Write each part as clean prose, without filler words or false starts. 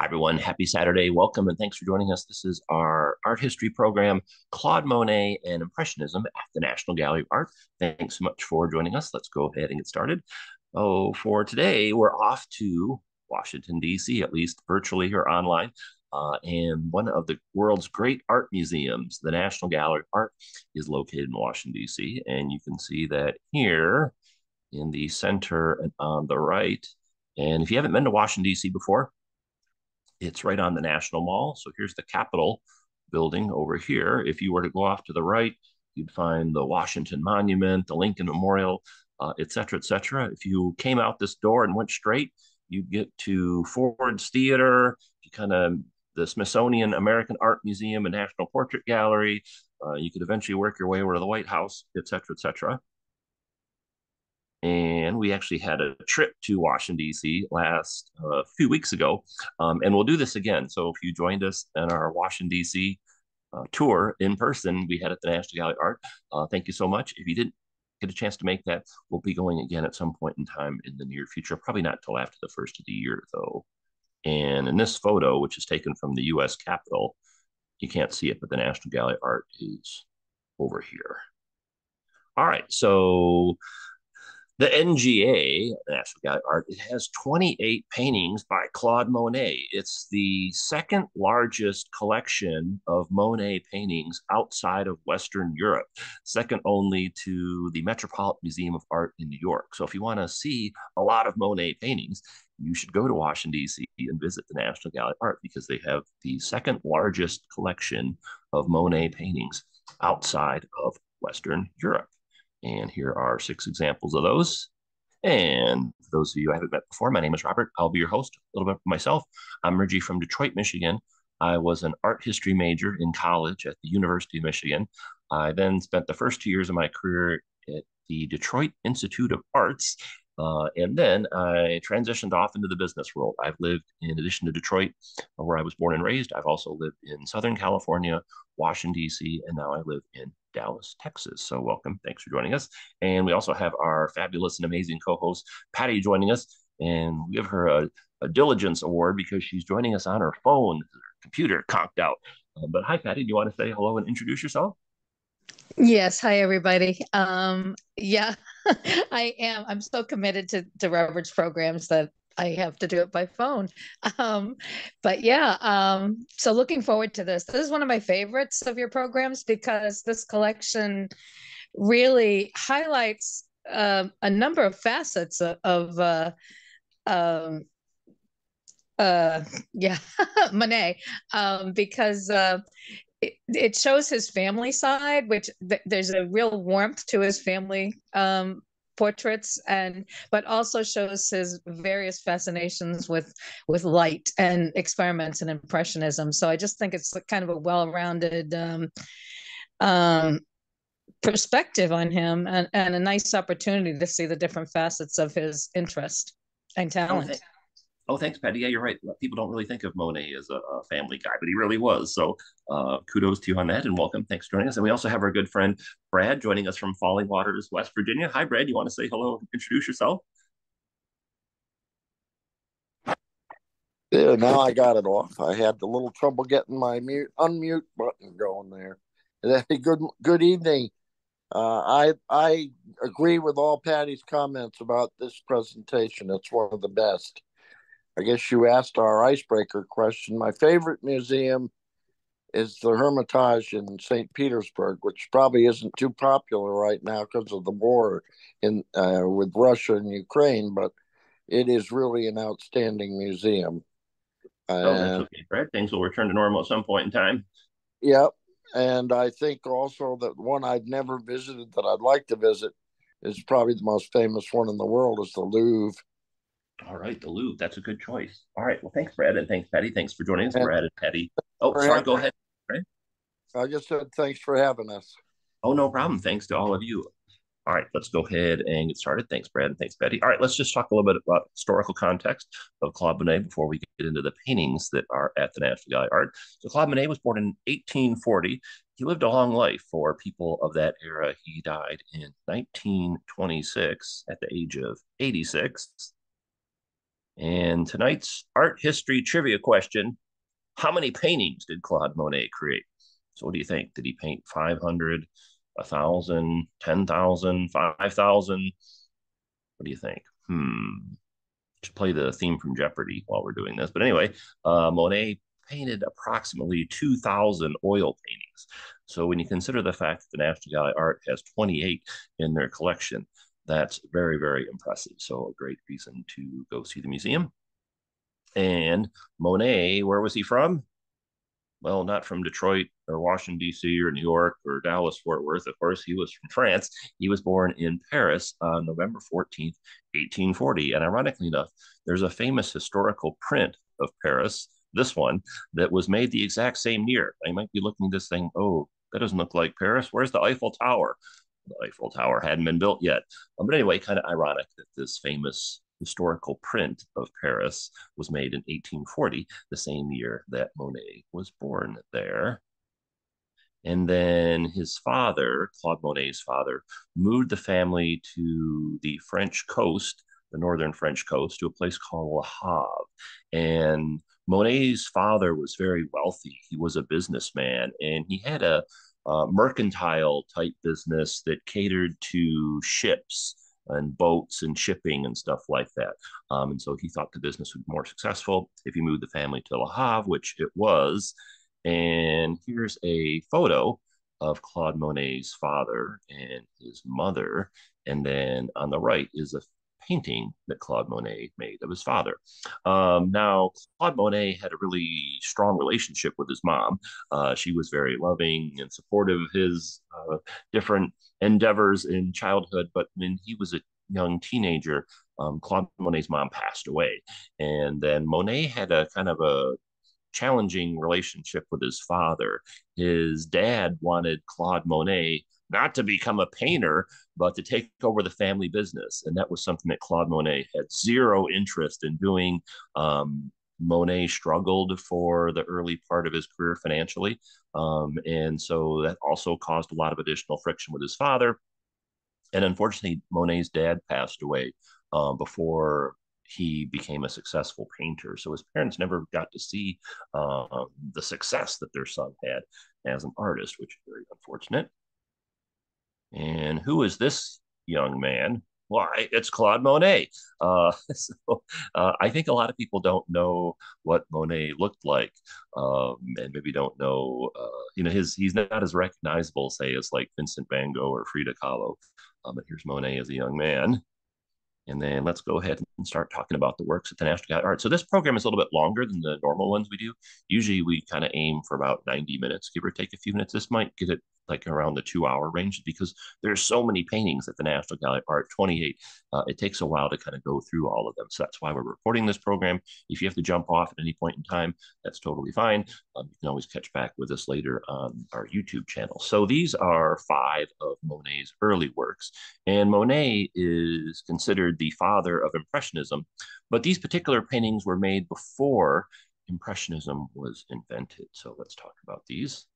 Hi, everyone. Happy Saturday. Welcome and thanks for joining us. This is our art history program, Claude Monet and Impressionism at the National Gallery of Art. Thanks so much for joining us. Let's go ahead and get started. Oh, for today, we're off to Washington, D.C., at least virtually or online. And one of the world's great art museums, the National Gallery of Art, is located in Washington, D.C. And you can see that here in the center and on the right. And if you haven't been to Washington, D.C. before, it's right on the National Mall. So here's the Capitol building over here. If you were to go off to the right, you'd find the Washington Monument, the Lincoln Memorial, et cetera, et cetera. If you came out this door and went straight, you'd get to Ford's Theater, the Smithsonian American Art Museum and National Portrait Gallery. You could eventually work your way over to the White House, et cetera, et cetera. And we actually had a trip to Washington, D.C. last few weeks ago. And we'll do this again. So if you joined us in our Washington, D.C. Tour in person, we had at the National Gallery of Art. Thank you so much. If you didn't get a chance to make that, we'll be going again at some point in time in the near future, probably not till after the first of the year, though. And in this photo, which is taken from the U.S. Capitol, you can't see it, but the National Gallery of Art is over here. All right, so the NGA, National Gallery of Art, it has 28 paintings by Claude Monet. It's the second largest collection of Monet paintings outside of Western Europe, second only to the Metropolitan Museum of Art in New York. So if you want to see a lot of Monet paintings, you should go to Washington, D.C. and visit the National Gallery of Art because they have the second largest collection of Monet paintings outside of Western Europe. And here are 6 examples of those. And for those of you I haven't met before, my name is Robert. I'll be your host. A little bit for myself. I'm originally from Detroit, Michigan. I was an art history major in college at the University of Michigan. I then spent the first 2 years of my career at the Detroit Institute of Arts. And then I transitioned off into the business world. I've lived, in addition to Detroit, where I was born and raised, I've also lived in Southern California, Washington, D.C., and now I live in Dallas, Texas. So welcome. Thanks for joining us. And we also have our fabulous and amazing co-host, Patty, joining us. And we give her a diligence award because she's joining us on her phone, her computer conked out. But hi, Patty. Do you want to say hello and introduce yourself? Yes, hi everybody. Yeah, I am. I'm so committed to Robert's programs that I have to do it by phone. Um, but yeah, so looking forward to this. This is one of my favorites of your programs because this collection really highlights a number of facets of um, yeah, Monet, because it shows his family side, which there's a real warmth to his family portraits, and but also shows his various fascinations with light and experiments in impressionism. So I just think it's kind of a well-rounded um, perspective on him, and a nice opportunity to see the different facets of his interest and Oh, talent. thanks, Patty. Yeah, you're right. People don't really think of Monet as a family guy, but he really was. So kudos to you on that and welcome. Thanks for joining us. And we also have our good friend Brad joining us from Falling Waters, West Virginia. Hi, Brad. You want to say hello and introduce yourself? Yeah, now I got it off. I had a little trouble getting my mute unmute button going there. Good evening. I agree with all Patty's comments about this presentation. It's one of the best. I guess you asked our icebreaker question. My favorite museum is the Hermitage in St. Petersburg, which probably isn't too popular right now because of the war in with Russia and Ukraine, but it is really an outstanding museum. Oh, that's And okay, Brad. Things will return to normal at some point in time. yep. And I think also that one I've never visited that I'd like to visit is probably the most famous one in the world is the Louvre. All right, the Louvre. That's a good choice. All right. Well, thanks, Brad, and thanks, Patty. Thanks for joining us, And Brad and Patty. Oh, for sorry. having, Go ahead. Brad. I just said thanks for having us. Oh, no problem. Thanks to all of you. All right, let's go ahead and get started. Thanks, Brad, and thanks, Betty. All right, let's just talk a little bit about historical context of Claude Monet before we get into the paintings that are at the National Gallery of Art. So Claude Monet was born in 1840. He lived a long life for people of that era. He died in 1926 at the age of 86. And tonight's art history trivia question: how many paintings did Claude Monet create? So what do you think? Did he paint 500, 1,000, 10,000, 5,000? What do you think? Should play the theme from Jeopardy while we're doing this. But anyway, Monet painted approximately 2,000 oil paintings. So when you consider the fact that the National Gallery of Art has 28 in their collection, that's very, very impressive. So a great reason to go see the museum. And Monet, where was he from? Well, not from Detroit or Washington, D.C. or New York or Dallas, Fort Worth. Of course, he was from France. He was born in Paris on November 14th, 1840. And ironically enough, there's a famous historical print of Paris, this one, that was made the exact same year. I might be looking at this thing, oh, that doesn't look like Paris. Where's the Eiffel Tower? The Eiffel Tower hadn't been built yet. But anyway, kind of ironic that this famous historical print of Paris was made in 1840, the same year that Monet was born there. And then his father, Claude Monet's father, moved the family to the French coast, the northern French coast, to a place called Le Havre. And Monet's father was very wealthy. He was a businessman, and he had a mercantile type business that catered to ships and boats and shipping and stuff like that. And so he thought the business would be more successful if he moved the family to Le Havre, which it was. And here's a photo of Claude Monet's father and his mother. And then on the right is a painting that Claude Monet made of his father. Now, Claude Monet had a really strong relationship with his mom. She was very loving and supportive of his different endeavors in childhood. But when he was a young teenager, Claude Monet's mom passed away. And then Monet had a kind of a challenging relationship with his father. His dad wanted Claude Monet not to become a painter, but to take over the family business. And that was something that Claude Monet had zero interest in doing. Monet struggled for the early part of his career financially. And so that also caused a lot of additional friction with his father. And unfortunately, Monet's dad passed away before he became a successful painter. So his parents never got to see the success that their son had as an artist, which is very unfortunate. And who is this young man? Why, it's Claude Monet. I think a lot of people don't know what Monet looked like, and maybe don't know, he's not as recognizable, say, as like Vincent Van Gogh or Frida Kahlo. But here's Monet as a young man. And then let's go ahead and start talking about the works at the National Gallery of Art. So this program is a little bit longer than the normal ones we do. Usually we kind of aim for about 90 minutes, give or take a few minutes. This might get it like around the 2 hour range because there's so many paintings at the National Gallery of Art, 28. It takes a while to kind of go through all of them. So that's why we're recording this program. If you have to jump off at any point in time, that's totally fine. You can always catch back with us later on our YouTube channel. So these are 5 of Monet's early works. And Monet is considered the father of Impressionism, but these particular paintings were made before Impressionism was invented. So let's talk about these.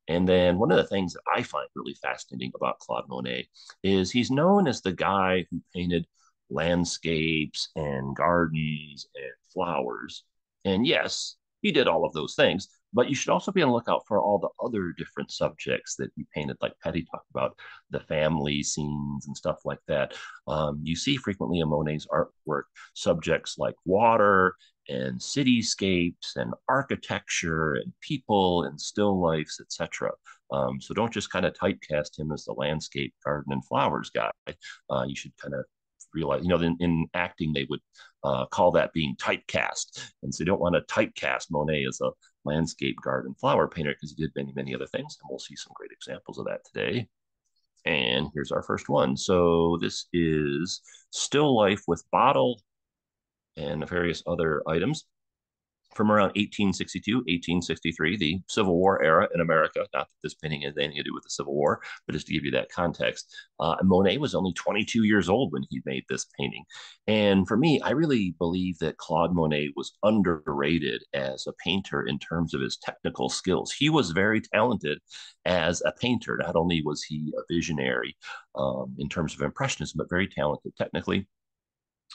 And then one of the things that I find really fascinating about Claude Monet is he's known as the guy who painted landscapes and gardens and flowers. And yes, he did all of those things, but you should also be on the lookout for all the other different subjects that he painted, like Patty talked about, the family scenes and stuff like that. You see frequently in Monet's artwork subjects like water and cityscapes and architecture and people and still lifes, etc. So don't just kind of typecast him as the landscape, garden, and flowers guy. You should kind of realize, in acting, they would call that being typecast. And so you don't want to typecast Monet as a landscape, garden, flower painter because he did many, many other things. And we'll see some great examples of that today. And here's our first one. So this is still life with bottle and various other items from around 1862, 1863, the Civil War era in America. Not that this painting has anything to do with the Civil War, but just to give you that context. Monet was only 22 years old when he made this painting. And for me, I really believe that Claude Monet was underrated as a painter in terms of his technical skills. He was very talented as a painter. Not only was he a visionary in terms of Impressionism, but very talented technically.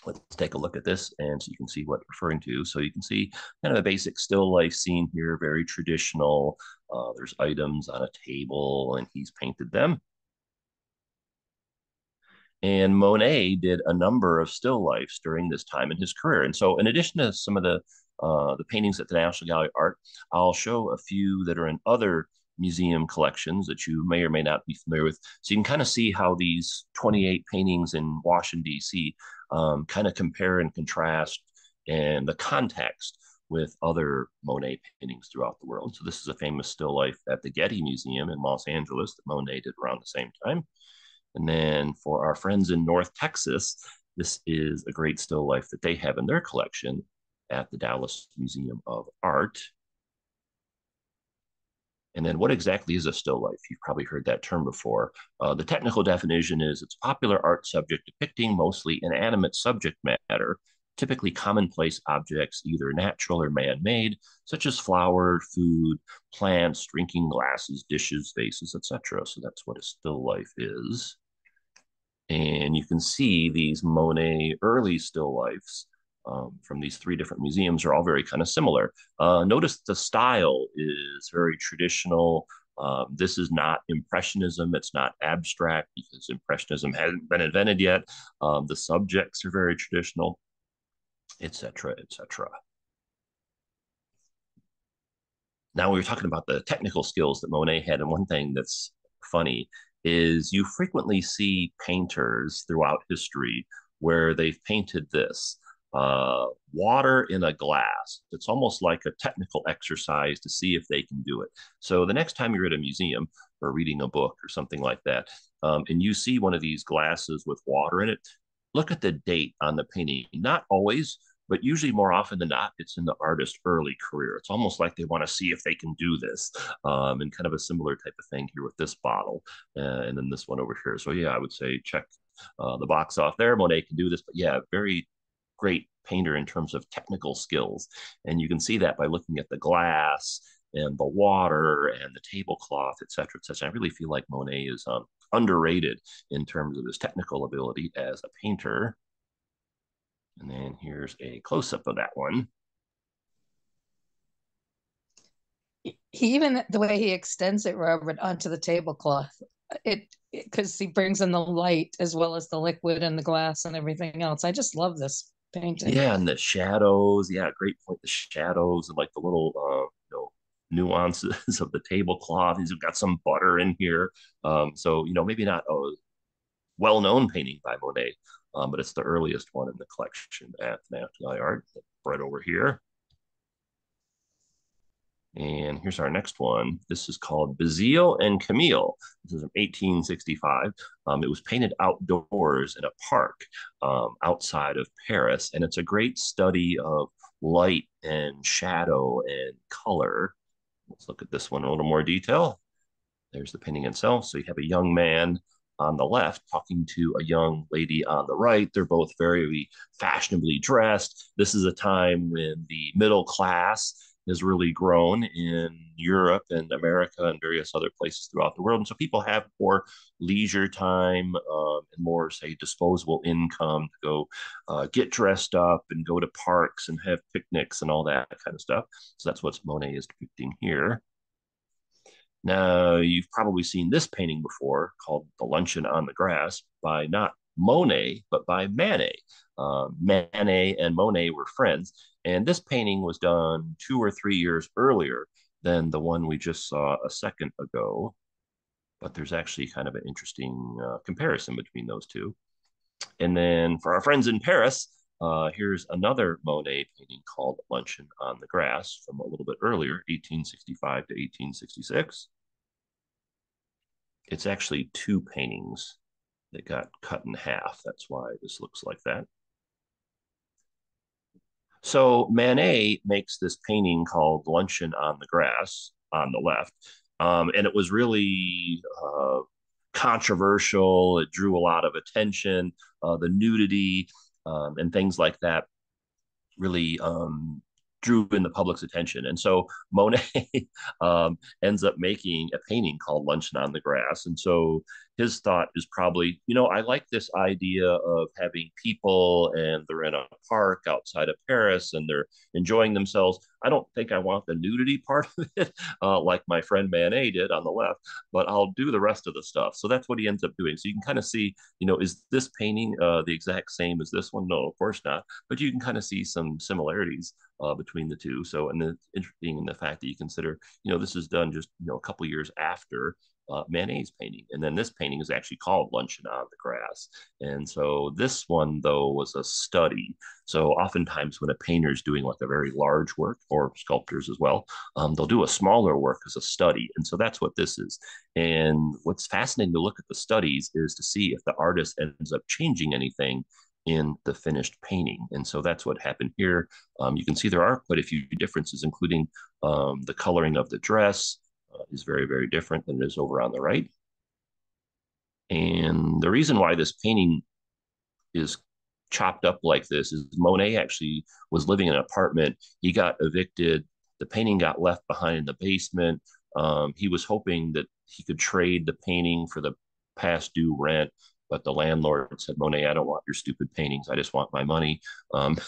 Let's take a look at this, and so you can see what I'm referring to. So you can see kind of a basic still life scene here, very traditional. There's items on a table, and he's painted them. And Monet did a number of still lifes during this time in his career. And so, in addition to some of the paintings at the National Gallery of Art, I'll show a few that are in other museum collections that you may or may not be familiar with. So you can kind of see how these 28 paintings in Washington, D.C. Kind of compare and contrast and the context with other Monet paintings throughout the world. So this is a famous still life at the Getty Museum in Los Angeles that Monet did around the same time. And then for our friends in North Texas, this is a great still life that they have in their collection at the Dallas Museum of Art. And then what exactly is a still life? You've probably heard that term before. The technical definition is it's a popular art subject depicting mostly inanimate subject matter, typically commonplace objects, either natural or man-made, such as flour, food, plants, drinking glasses, dishes, vases, etc. So that's what a still life is. And you can see these Monet early still lifes from these three different museums are all very kind of similar. Notice the style is very traditional. This is not Impressionism. It's not abstract because Impressionism hasn't been invented yet. The subjects are very traditional, etc., etc. Now we were talking about the technical skills that Monet had, and one thing that's funny is you frequently see painters throughout history where they've painted this water in a glass. It's almost like a technical exercise to see if they can do it. So the next time you're at a museum or reading a book or something like that, and you see one of these glasses with water in it, look at the date on the painting. Not always, but usually more often than not, it's in the artist's early career. It's almost like they want to see if they can do this, and kind of a similar type of thing here with this bottle, and then this one over here. So yeah, I would say check the box off there. Monet can do this, but yeah, very great painter in terms of technical skills, and you can see that by looking at the glass and the water and the tablecloth, et cetera, et cetera. I really feel like Monet is underrated in terms of his technical ability as a painter. And then here's a close-up of that one. He even the way he extends it, Robert, onto the tablecloth, because he brings in the light as well as the liquid and the glass and everything else. I just love this painting. Yeah, and the shadows. Yeah, great point. The shadows and like the little nuances of the tablecloth. He's got some butter in here. So maybe not a well-known painting by Monet, but it's the earliest one in the collection at the National Gallery of Art, right over here. And here's our next one. This is called Bazille and Camille. This is from 1865. It was painted outdoors in a park outside of Paris, and it's a great study of light and shadow and color. Let's look at this one in a little more detail. There's the painting itself. So you have a young man on the left talking to a young lady on the right. They're both very fashionably dressed. This is a time when the middle class has really grown in Europe and America and various other places throughout the world. And so people have more leisure time and more, say, disposable income to go get dressed up and go to parks and have picnics and all that kind of stuff. So that's what Monet is depicting here. Now, you've probably seen this painting before called The Luncheon on the Grass by not Monet, but by Manet. Manet and Monet were friends, and this painting was done 2 or 3 years earlier than the one we just saw a second ago. But there's actually kind of an interesting comparison between those two. And then for our friends in Paris, here's another Monet painting called Luncheon on the Grass from a little bit earlier, 1865 to 1866. It's actually two paintings that got cut in half. That's why this looks like that. So Manet makes this painting called Luncheon on the Grass on the left. And it was really controversial. It drew a lot of attention. The nudity and things like that really drew in the public's attention. And so Monet ends up making a painting called Luncheon on the Grass. And so his thought is probably, I like this idea of having people and they're in a park outside of Paris and they're enjoying themselves. I don't think I want the nudity part of it, like my friend Manet did on the left, but I'll do the rest of the stuff. So that's what he ends up doing. So you can kind of see, is this painting the exact same as this one? No, of course not. But you can kind of see some similarities between the two. So, and it's interesting in the fact that you consider, this is done just, a couple years after Manet's painting. And then this painting is actually called Luncheon on the Grass. And so this one, though, was a study. So oftentimes when a painter is doing like a very large work, or sculptors as well, they'll do a smaller work as a study. And so that's what this is. And what's fascinating to look at the studies is to see if the artist ends up changing anything in the finished painting. And so that's what happened here. You can see there are quite a few differences, including the coloring of the dress is very, very different than it is over on the right. And the reason why this painting is chopped up like this is Monet actually was living in an apartment. He got evicted. The painting got left behind in the basement. He was hoping that he could trade the painting for the past due rent, but the landlord said, Monet, I don't want your stupid paintings. I just want my money. Um,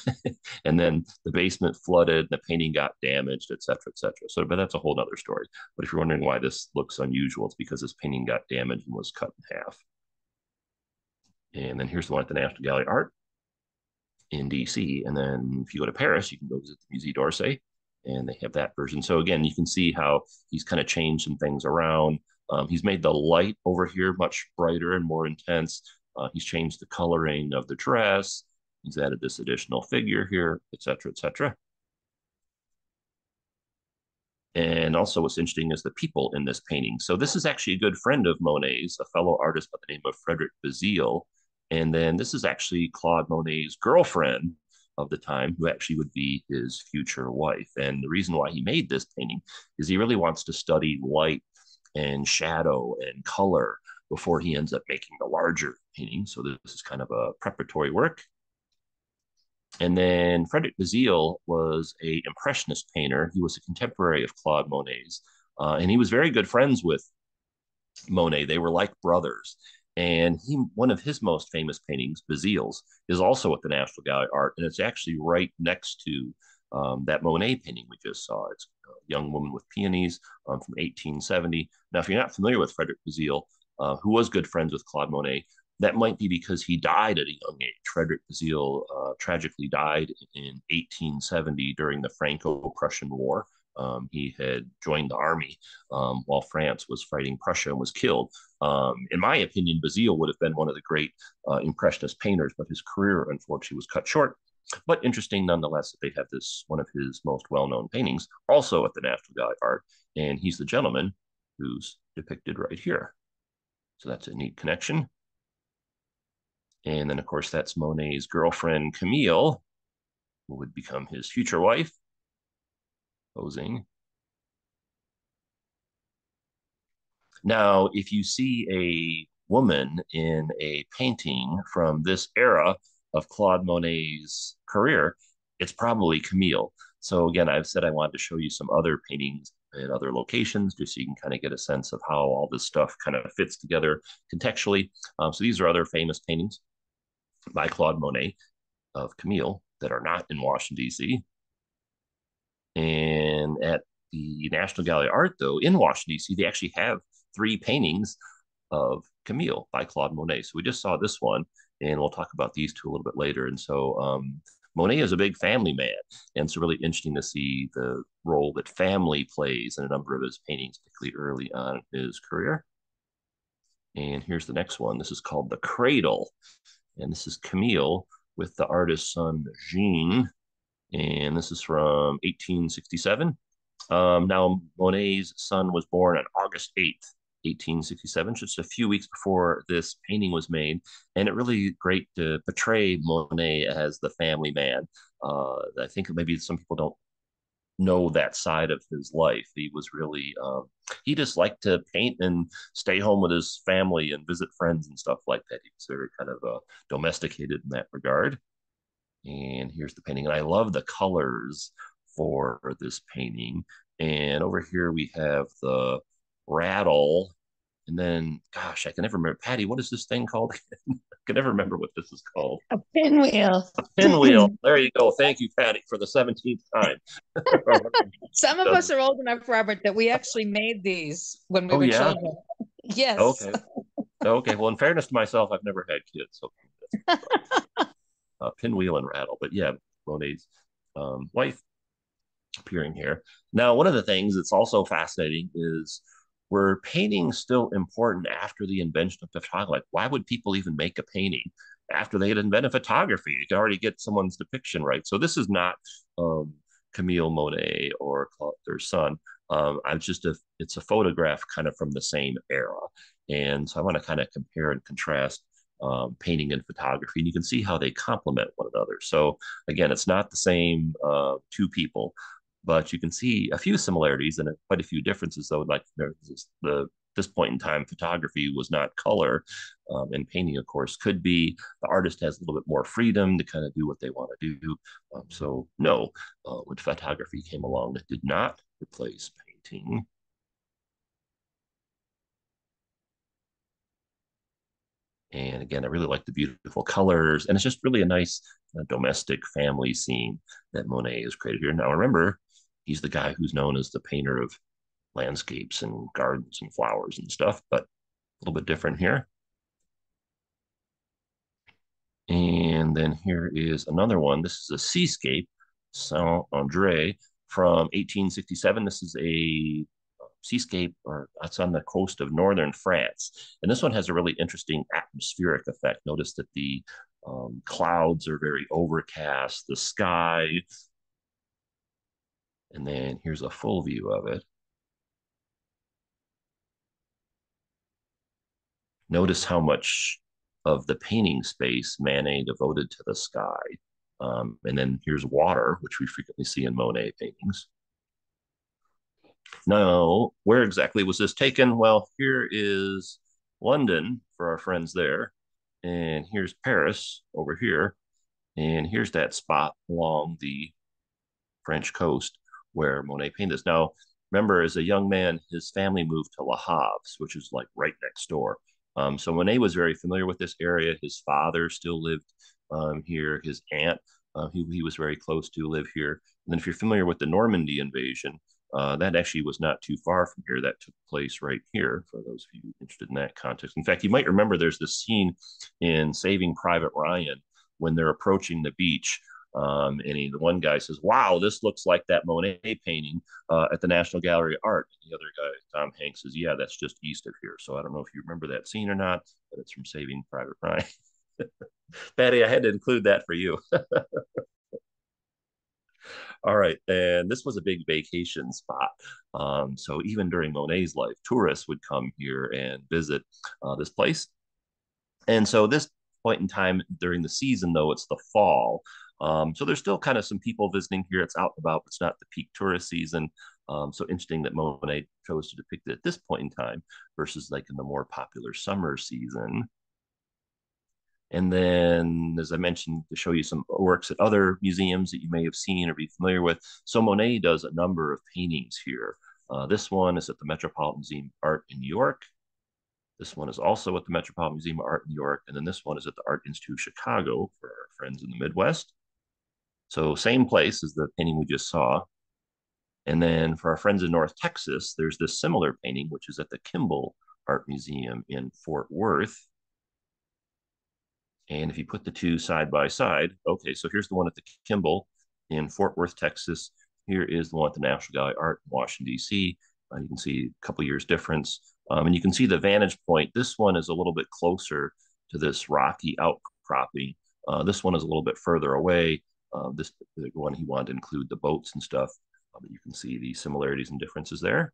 and then the basement flooded, the painting got damaged, et cetera, et cetera. So, but that's a whole other story. But if you're wondering why this looks unusual, it's because this painting got damaged and was cut in half. And then here's the one at the National Gallery of Art in DC. And then if you go to Paris, you can go visit the Musée d'Orsay, and they have that version. So again, you can see how he's kind of changed some things around. He's made the light over here much brighter and more intense. He's changed the coloring of the dress. He's added this additional figure here, et cetera, et cetera. And also what's interesting is the people in this painting. So this is actually a good friend of Monet's, a fellow artist by the name of Frederic Bazille. And then this is actually Claude Monet's girlfriend of the time, who actually would be his future wife. And the reason why he made this painting is he really wants to study light and shadow and color before he ends up making the larger painting. So this is kind of a preparatory work. And then Frederic Bazille was a impressionist painter. He was a contemporary of Claude Monet's, and he was very good friends with Monet. They were like brothers. And one of his most famous paintings, Bazille's, is also at the National Gallery of Art, and it's actually right next to that Monet painting we just saw. It's a young woman with peonies from 1870. Now, if you're not familiar with Frederic Bazille, who was good friends with Claude Monet, that might be because he died at a young age. Frederic Bazille tragically died in 1870 during the Franco-Prussian War. He had joined the army while France was fighting Prussia and was killed. In my opinion, Bazille would have been one of the great Impressionist painters, but his career, unfortunately, was cut short. But interesting nonetheless that they have this, one of his most well-known paintings, also at the National Gallery of Art, and he's the gentleman who's depicted right here. So that's a neat connection. And then, of course, that's Monet's girlfriend, Camille, who would become his future wife, posing. Now, if you see a woman in a painting from this era of Claude Monet's career, it's probably Camille. So again, I've said I wanted to show you some other paintings in other locations, just so you can kind of get a sense of how all this stuff kind of fits together contextually. So these are other famous paintings by Claude Monet of Camille that are not in Washington, D.C. And at the National Gallery of Art, though, in Washington, D.C., they actually have 3 paintings of Camille by Claude Monet. So we just saw this one, and we'll talk about these 2 a little bit later. And so Monet is a big family man, and it's really interesting to see the role that family plays in a number of his paintings, particularly early on in his career. And here's the next one. This is called The Cradle, and this is Camille with the artist's son, Jean, and this is from 1867. Now, Monet's son was born on August 8th, 1867, just a few weeks before this painting was made. And it really great to portray Monet as the family man. I think maybe some people don't know that side of his life. He was really, he just liked to paint and stay home with his family and visit friends and stuff like that. He was very kind of domesticated in that regard. And here's the painting. And I love the colors for this painting. And over here we have the rattle And then, gosh, I can never remember. Patty, what is this thing called? I can never remember what this is called. A pinwheel. A pinwheel. There you go. Thank you, Patty, for the 17th time. Some of us are old enough, Robert, that we actually made these when we Oh, were yeah. children. Yes. Okay. Okay. Well, in fairness to myself, I've never had kids, so pinwheel and rattle. But yeah, Monet's wife appearing here. Now, one of the things that's also fascinating is, were paintings still important after the invention of photography? Like, why would people even make a painting after they had invented photography? You could already get someone's depiction right. So this is not Camille Monet or Claude, their son. It's a photograph kind of from the same era. And so I want to kind of compare and contrast painting and photography, and you can see how they complement one another. So again, it's not the same two people, but you can see a few similarities and quite a few differences. Though, like this point in time, photography was not color, and painting, of course, could be. The artist has a little bit more freedom to kind of do what they want to do. So no, when photography came along, it did not replace painting. And again, I really like the beautiful colors, and it's just really a nice domestic family scene that Monet has created here. Now, remember, he's the guy who's known as the painter of landscapes and gardens and flowers and stuff, but a little bit different here. And then here is another one. This is a seascape, Saint Andre, from 1867. This is a seascape, or it's on the coast of northern France. And this one has a really interesting atmospheric effect. Notice that the clouds are very overcast, the sky. And then here's a full view of it. Notice how much of the painting space Manet devoted to the sky. And then here's water, which we frequently see in Monet paintings. Now, where exactly was this taken? Well, here is London for our friends there. And here's Paris over here. And here's that spot along the French coast where Monet painted this. Now, remember, as a young man, his family moved to Le Havre, which is like right next door. So Monet was very familiar with this area. His father still lived here. His aunt, he was very close to, live here. And then if you're familiar with the Normandy invasion, that actually was not too far from here. That took place right here, for those of you interested in that context. In fact, you might remember there's this scene in Saving Private Ryan when they're approaching the beach. The one guy says, "Wow, this looks like that Monet painting at the National Gallery of Art." And the other guy, Tom Hanks, says, "Yeah, that's just east of here." So I don't know if you remember that scene or not, but it's from Saving Private Ryan. Patty, I had to include that for you. All right, and this was a big vacation spot. So even during Monet's life, tourists would come here and visit this place. And so this point in time during the season, though, it's the fall. So there's still kind of some people visiting here. It's out and about, but it's not the peak tourist season. So interesting that Monet chose to depict it at this point in time versus like in the more popular summer season. And then, as I mentioned, to show you some works at other museums that you may have seen or be familiar with. So Monet does a number of paintings here. This one is at the Metropolitan Museum of Art in New York. This one is also at the Metropolitan Museum of Art in New York. And then this one is at the Art Institute of Chicago for our friends in the Midwest. So same place as the painting we just saw. And then for our friends in North Texas, there's this similar painting, which is at the Kimball Art Museum in Fort Worth. And if you put the two side by side, okay, so here's the one at the Kimball in Fort Worth, Texas. Here is the one at the National Gallery of Art in Washington, D.C. You can see a couple years difference. And you can see the vantage point. This one is a little bit closer to this rocky outcropping. This one is a little bit further away. This the one he wanted to include the boats and stuff. But you can see the similarities and differences there.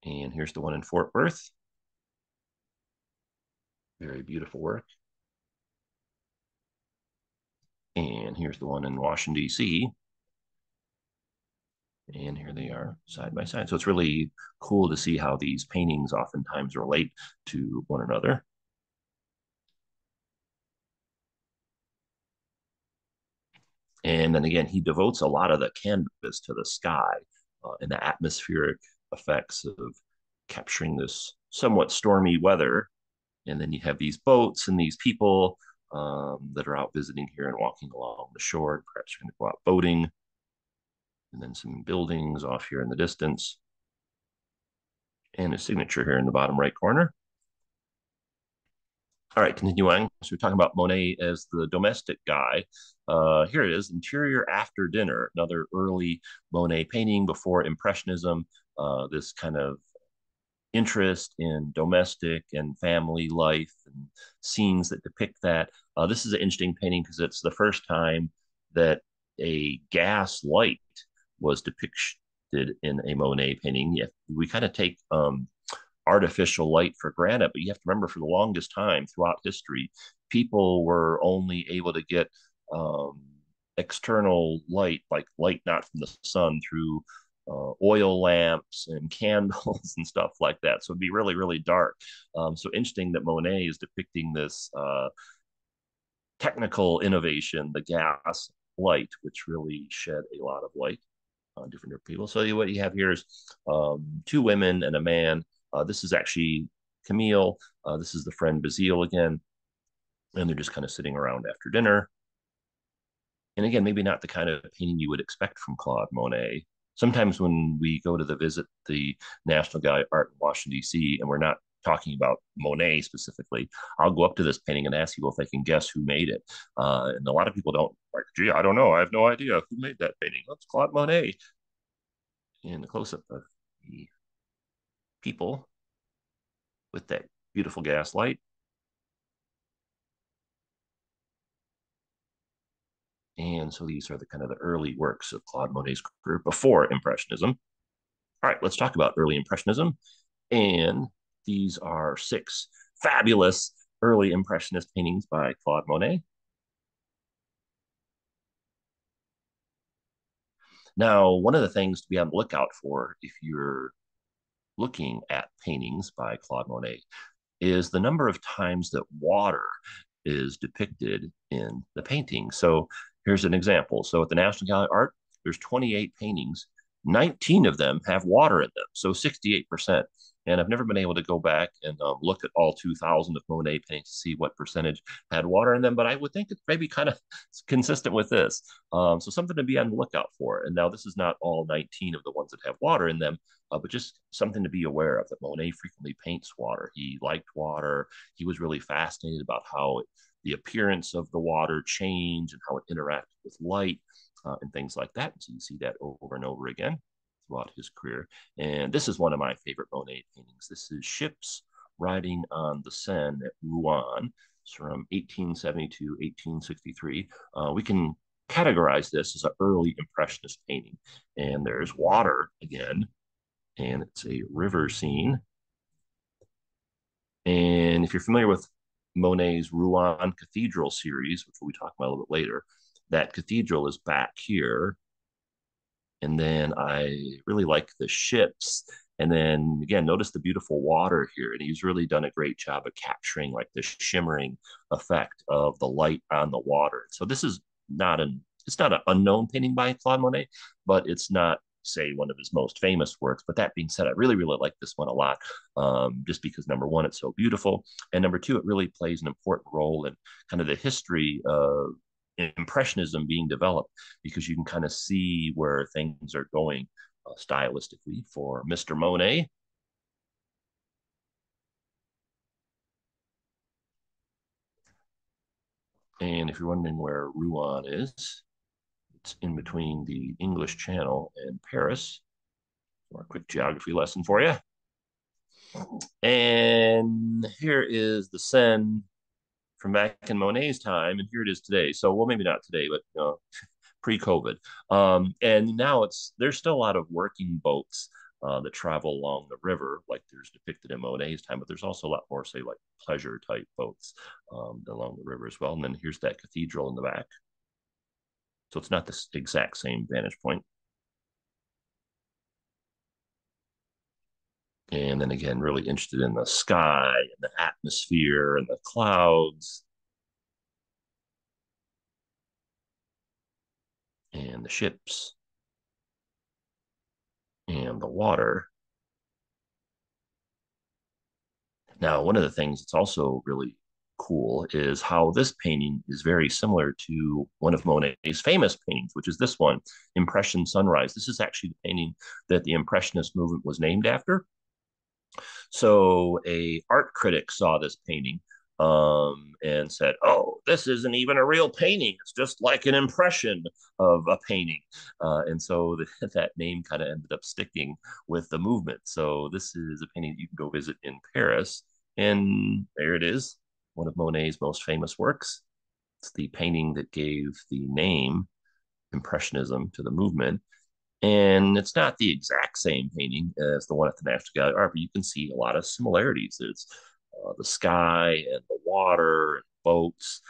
And here's the one in Fort Worth. Very beautiful work. And here's the one in Washington, D.C. And here they are side by side. So it's really cool to see how these paintings oftentimes relate to one another. And then again, he devotes a lot of the canvas to the sky and the atmospheric effects of capturing this somewhat stormy weather. And then you have these boats and these people that are out visiting here and walking along the shore. Perhaps you're going to go out boating. And then some buildings off here in the distance. And a signature here in the bottom right corner. All right, continuing. So we're talking about Monet as the domestic guy. Here it is, Interior After Dinner, another early Monet painting before Impressionism. This kind of interest in domestic and family life and scenes that depict that. This is an interesting painting because it's the first time that a gas light was depicted in a Monet painting. Yeah, we kind of take artificial light for granted, but you have to remember for the longest time throughout history, people were only able to get external light, like light not from the sun, through oil lamps and candles and stuff like that. So it'd be really, really dark. So interesting that Monet is depicting this technical innovation, the gas light, which really shed a lot of light on different people. So what you have here is two women and a man. This is actually Camille. This is the friend Basile again. And they're just kind of sitting around after dinner. And again, maybe not the kind of painting you would expect from Claude Monet. Sometimes when we go to visit the National Gallery of Art in Washington, D.C., and we're not talking about Monet specifically, I'll go up to this painting and ask people if they can guess who made it. And a lot of people don't, like, gee, I don't know. I have no idea who made that painting. That's Claude Monet. And the close-up of the people with that beautiful gas light. And so these are the kind of the early works of Claude Monet's career before Impressionism. All right, let's talk about early Impressionism. And these are 6 fabulous early Impressionist paintings by Claude Monet. Now, one of the things to be on the lookout for if you're looking at paintings by Claude Monet is the number of times that water is depicted in the painting. So here's an example. So at the National Gallery of Art, there's 28 paintings. 19 of them have water in them, so 68%. And I've never been able to go back and look at all 2,000 of Monet paintings to see what percentage had water in them, but I would think it's maybe kind of consistent with this. So something to be on the lookout for. And now this is not all 19 of the ones that have water in them, but just something to be aware of, that Monet frequently paints water. He liked water. He was really fascinated about how the appearance of the water changed and how it interacted with light and things like that. So you see that over and over again throughout his career. And this is one of my favorite Monet paintings. This is Ships Riding on the Seine at Rouen. It's from 1872, 1863. We can categorize this as an early Impressionist painting. And there's water again, and it's a river scene. And if you're familiar with Monet's Rouen Cathedral series, which we'll be talking about a little bit later, that cathedral is back here. And then I really like the ships. And then again, notice the beautiful water here. And he's really done a great job of capturing like the shimmering effect of the light on the water. So this is not it's not an unknown painting by Claude Monet, but it's not, say, one of his most famous works. But that being said, I really, really like this one a lot, just because number one, it's so beautiful. And number two, it really plays an important role in kind of the history of Impressionism being developed, because you can kind of see where things are going stylistically for Mr. Monet. And if you're wondering where Rouen is, it's in between the English Channel and Paris. So a quick geography lesson for you. And here is the Seine from back in Monet's time, and here it is today. So, well, maybe not today, but pre-COVID. And now there's still a lot of working boats that travel along the river, like there's depicted in Monet's time, but there's also a lot more, say, like pleasure type boats along the river as well. And then here's that cathedral in the back. So it's not the exact same vantage point. And then again, really interested in the sky and the atmosphere and the clouds and the ships and the water. Now, one of the things that's also really cool is how this painting is very similar to one of Monet's famous paintings, which is this one, Impression Sunrise. This is actually the painting that the Impressionist movement was named after. So a art critic saw this painting and said, "Oh, this isn't even a real painting. It's just like an impression of a painting." And so that name kind of ended up sticking with the movement. So this is a painting you can go visit in Paris, and there it is, one of Monet's most famous works. It's the painting that gave the name Impressionism to the movement. And it's not the exact same painting as the one at the National Gallery of Art, but you can see a lot of similarities. It's the sky and the water and boats,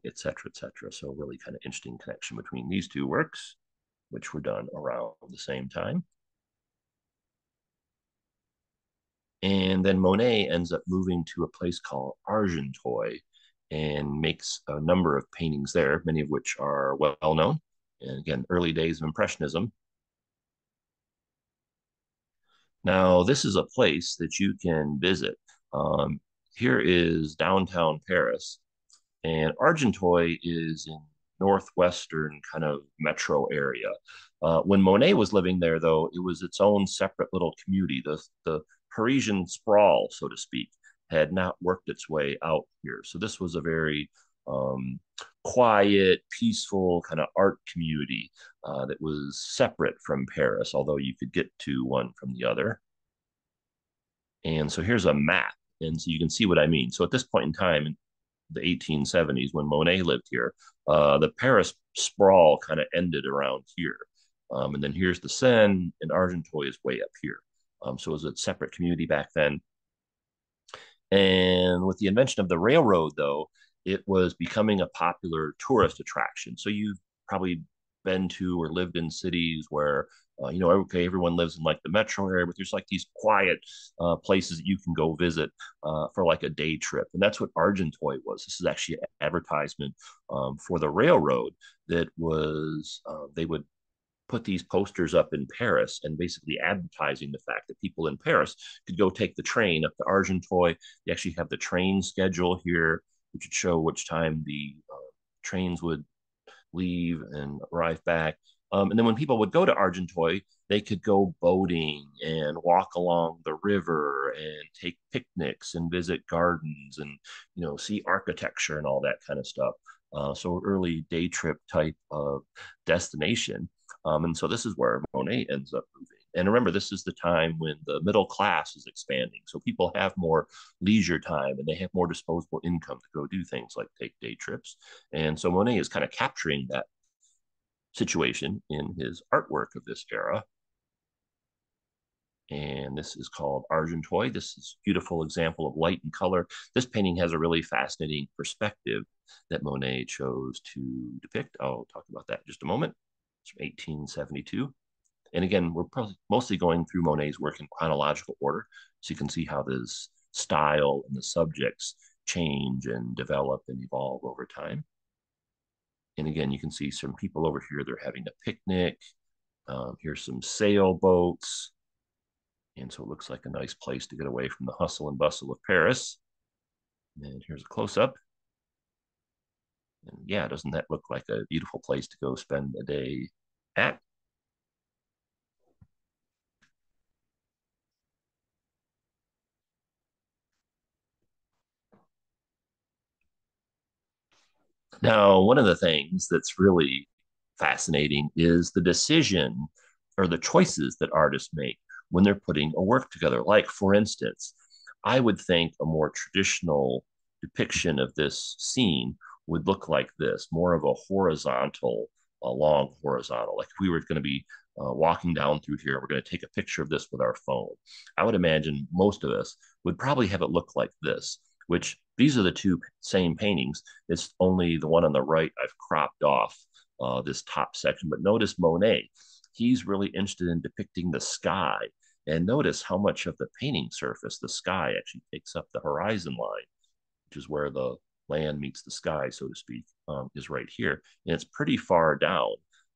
et cetera, et cetera. So really kind of interesting connection between these two works, which were done around the same time. And then Monet ends up moving to a place called Argenteuil and makes a number of paintings there, many of which are well known. And again, early days of Impressionism. Now, this is a place that you can visit. Um, Here is downtown Paris, and Argenteuil is in northwestern kind of metro area. When Monet was living there, though, it was its own separate little community. The Parisian sprawl, so to speak, had not worked its way out here. So this was a very quiet, peaceful kind of art community that was separate from Paris, although you could get to one from the other. And so here's a map. And so you can see what I mean. So at this point in time, in the 1870s, when Monet lived here, the Paris sprawl kind of ended around here. And then here's the Seine, and Argenteuil is way up here. So it was a separate community back then. And with the invention of the railroad, though, it was becoming a popular tourist attraction. So you've probably been to or lived in cities where, okay, everyone lives in like the metro area, but there's like these quiet places that you can go visit for like a day trip. And that's what Argenteuil was. This is actually an advertisement for the railroad that was, they would put these posters up in Paris and basically advertising the fact that people in Paris could go take the train up to Argenteuil. They actually have the train schedule here, which would show which time the trains would leave and arrive back. And then when people would go to Argenteuil, they could go boating and walk along the river and take picnics and visit gardens and see architecture and all that kind of stuff. So early day trip type of destination. And so this is where Monet ends up moving. And remember, this is the time when the middle class is expanding. So people have more leisure time and they have more disposable income to go do things like take day trips. And so Monet is kind of capturing that situation in his artwork of this era. And this is called Argenteuil. This is a beautiful example of light and color. This painting has a really fascinating perspective that Monet chose to depict. I'll talk about that in just a moment. It's from 1872. And again, we're probably mostly going through Monet's work in chronological order, so you can see how this style and the subjects change and develop and evolve over time. And again, you can see some people over here, they're having a picnic. Here's some sailboats. And so it looks like a nice place to get away from the hustle and bustle of Paris. And here's a close-up. And yeah, doesn't that look like a beautiful place to go spend a day at? Now, one of the things that's really fascinating is the decision or the choices that artists make when they're putting a work together. Like, for instance, I would think a more traditional depiction of this scene would look like this, more of a horizontal, a long horizontal. Like if we were going to be walking down through here, we're going to take a picture of this with our phone. I would imagine most of us would probably have it look like this, which these are the two same paintings. It's only the one on the right I've cropped off this top section. But notice Monet, he's really interested in depicting the sky. And notice how much of the painting surface, the sky actually takes up the horizon line, which is where the land meets the sky, so to speak, is right here. And it's pretty far down.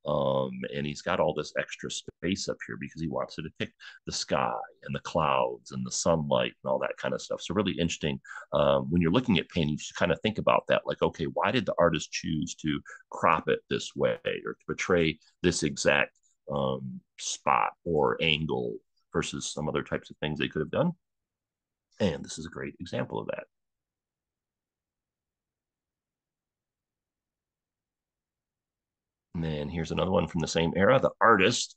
And he's got all this extra space up here because he wants to depict the sky and the clouds and the sunlight and all that kind of stuff. So really interesting. When you're looking at painting, you should kind of think about that. Like, okay, why did the artist choose to crop it this way or to portray this exact spot or angle versus some other types of things they could have done? And this is a great example of that. And then here's another one from the same era, the artist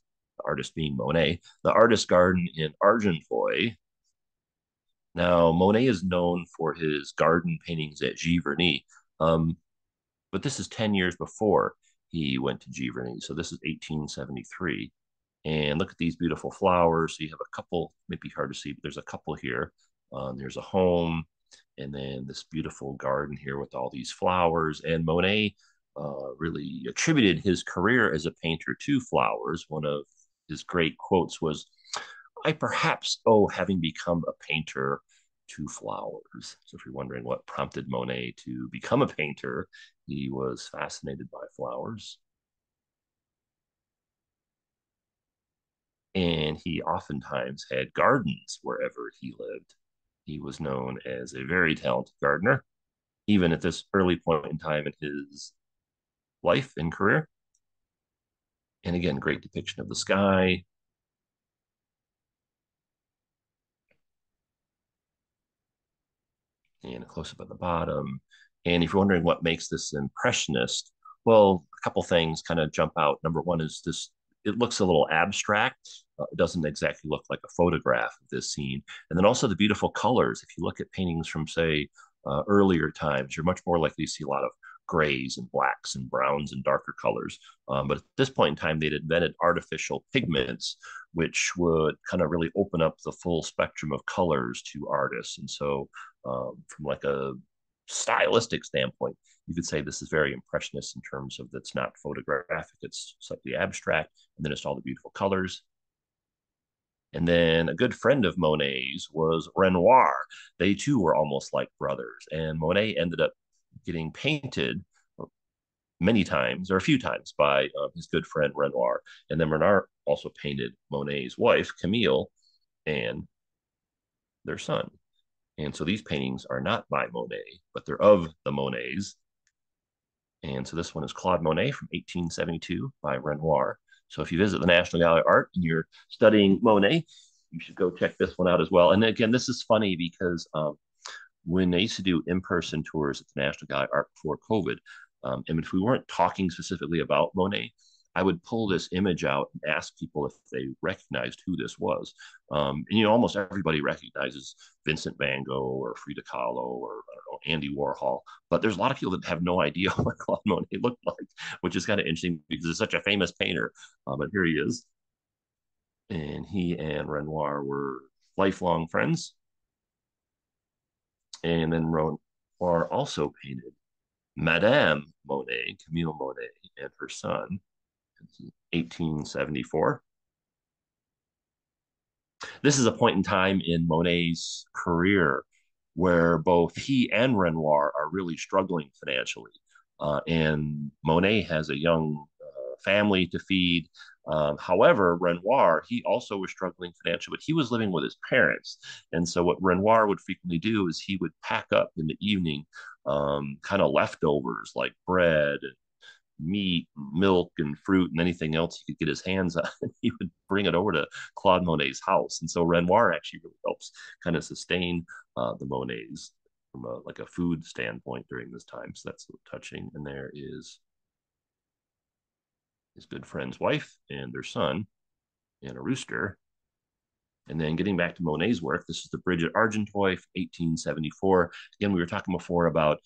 being Monet, the artist garden in Argenteuil. Now, Monet is known for his garden paintings at Giverny, but this is 10 years before he went to Giverny. So this is 1873. And look at these beautiful flowers. So you have a couple, maybe hard to see, but there's a couple here. There's a home, and then this beautiful garden here with all these flowers. And Monet really attributed his career as a painter to flowers. One of his great quotes was, "I perhaps owe having become a painter to flowers." So if you're wondering what prompted Monet to become a painter, he was fascinated by flowers. And he oftentimes had gardens wherever he lived. He was known as a very talented gardener, even at this early point in time in his life and career. And again, great depiction of the sky. And a close up at the bottom. And if you're wondering what makes this impressionist, well, a couple things kind of jump out. Number one is this, it looks a little abstract. It doesn't exactly look like a photograph of this scene. And then also the beautiful colors. If you look at paintings from, say, earlier times, you're much more likely to see a lot of grays and blacks and browns and darker colors. But at this point in time, they'd invented artificial pigments, which would kind of really open up the full spectrum of colors to artists. And so from like a stylistic standpoint, you could say this is very impressionist in terms of that's not photographic, it's slightly abstract, and then it's all the beautiful colors. And then a good friend of Monet's was Renoir. They too were almost like brothers, and Monet ended up getting painted many times or a few times by his good friend Renoir. And then Renoir also painted Monet's wife, Camille, and their son. And so these paintings are not by Monet, but they're of the Monets. And so this one is Claude Monet from 1872 by Renoir. So if you visit the National Gallery of Art and you're studying Monet, you should go check this one out as well. And again, this is funny because when they used to do in-person tours at the National Gallery of Art before COVID, and if we weren't talking specifically about Monet, I would pull this image out and ask people if they recognized who this was. And you know, almost everybody recognizes Vincent van Gogh or Frida Kahlo or I don't know, Andy Warhol, but there's a lot of people that have no idea what Claude Monet looked like, which is kind of interesting because he's such a famous painter. But here he is, and he and Renoir were lifelong friends. And then Renoir also painted Madame Monet, Camille Monet, and her son, 1874. This is a point in time in Monet's career where both he and Renoir are really struggling financially. And Monet has a young family to feed. However, Renoir, he also was struggling financially, but he was living with his parents. And so what Renoir would frequently do is he would pack up in the evening kind of leftovers like bread and meat, milk, and fruit, and anything else he could get his hands on. He would bring it over to Claude Monet's house. And so Renoir actually really helps kind of sustain the Monets from like a food standpoint during this time. So that's touching. And there is his good friend's wife and their son and a rooster. And then getting back to Monet's work, this is the Bridge at Argenteuil, 1874. Again, we were talking before about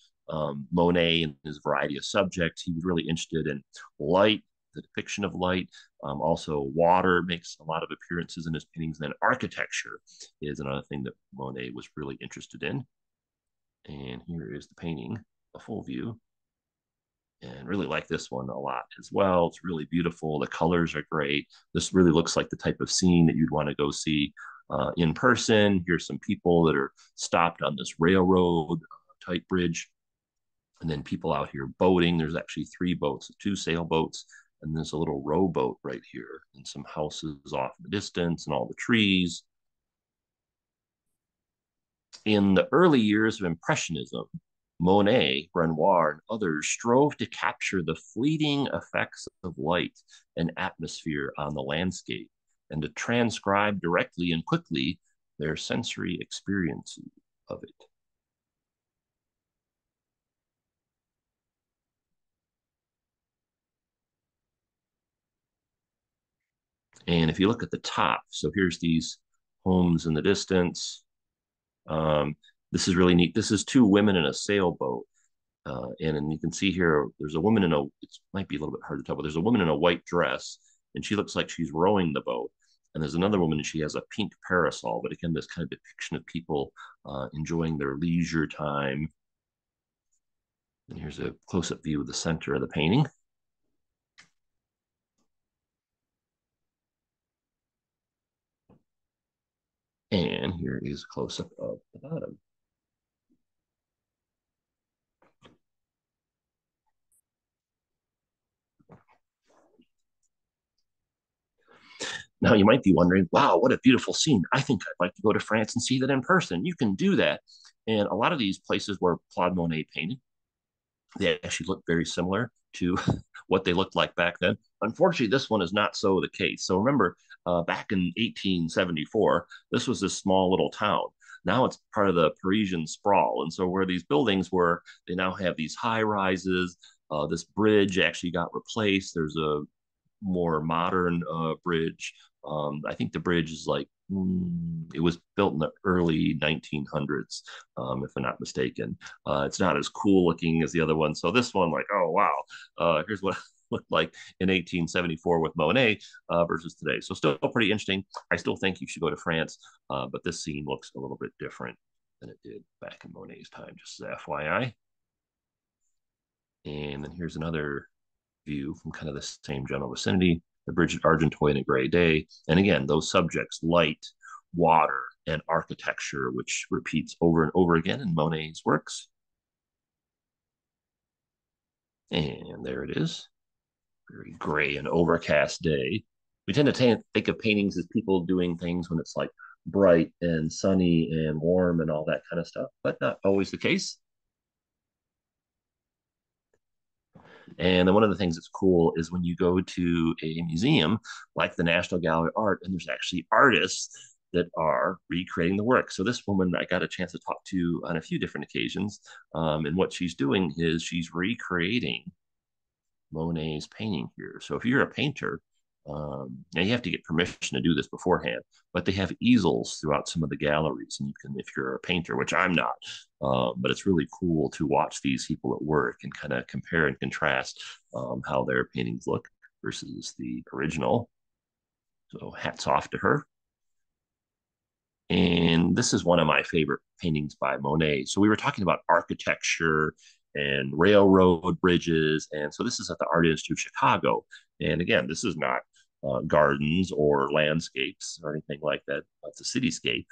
Monet and his variety of subjects. He was really interested in light, the depiction of light. Also, water makes a lot of appearances in his paintings. And then architecture is another thing that Monet was really interested in. And here is the painting, a full view. And really like this one a lot as well. It's really beautiful. The colors are great. This really looks like the type of scene that you'd want to go see in person. Here's some people that are stopped on this railroad type bridge. And then people out here boating. There's actually 3 boats, 2 sailboats, And there's a little rowboat right here and some houses off in the distance and all the trees. In the early years of Impressionism, Monet, Renoir, and others strove to capture the fleeting effects of light and atmosphere on the landscape and to transcribe directly and quickly their sensory experience of it. And if you look at the top, so here's these homes in the distance. Um, this is really neat. This is two women in a sailboat. And you can see here, there's a woman in a, it might be a little bit hard to tell, but there's a woman in a white dress, and she looks like she's rowing the boat. And there's another woman, and she has a pink parasol. But again, this kind of depiction of people enjoying their leisure time. And here's a close-up view of the center of the painting. And here is a close-up of the bottom. Now you might be wondering, wow, what a beautiful scene. I think I'd like to go to France and see that in person. You can do that. And a lot of these places where Claude Monet painted, they actually look very similar to what they looked like back then. Unfortunately, this one is not so the case. So remember, back in 1874, this was this small little town. Now it's part of the Parisian sprawl. And so where these buildings were, they now have these high rises. This bridge actually got replaced. There's a more modern bridge. I think the bridge is like, it was built in the early 1900s, if I'm not mistaken. It's not as cool looking as the other one. So this one, like, oh, wow, here's what it looked like in 1874 with Monet versus today. So still pretty interesting. I still think you should go to France, but this scene looks a little bit different than it did back in Monet's time, just as FYI. And then here's another view from kind of the same general vicinity, the bridge at Argenteuil in a gray day. And again, those subjects, light, water, and architecture, which repeats over and over again in Monet's works. And there it is, very gray and overcast day. We tend to think of paintings as people doing things when it's like bright and sunny and warm and all that kind of stuff, but not always the case. And then one of the things that's cool is when you go to a museum like the National Gallery of Art, and there's actually artists that are recreating the work. So this woman I got a chance to talk to on a few different occasions. And what she's doing is she's recreating Monet's painting here. So if you're a painter, now you have to get permission to do this beforehand, but they have easels throughout some of the galleries, and you can, if you're a painter, which I'm not, but it's really cool to watch these people at work and kind of compare and contrast how their paintings look versus the original. So hats off to her. And this is one of my favorite paintings by Monet. So we were talking about architecture and railroad bridges. And so this is at the Art Institute of Chicago. And again, this is not gardens or landscapes or anything like that. It's a cityscape.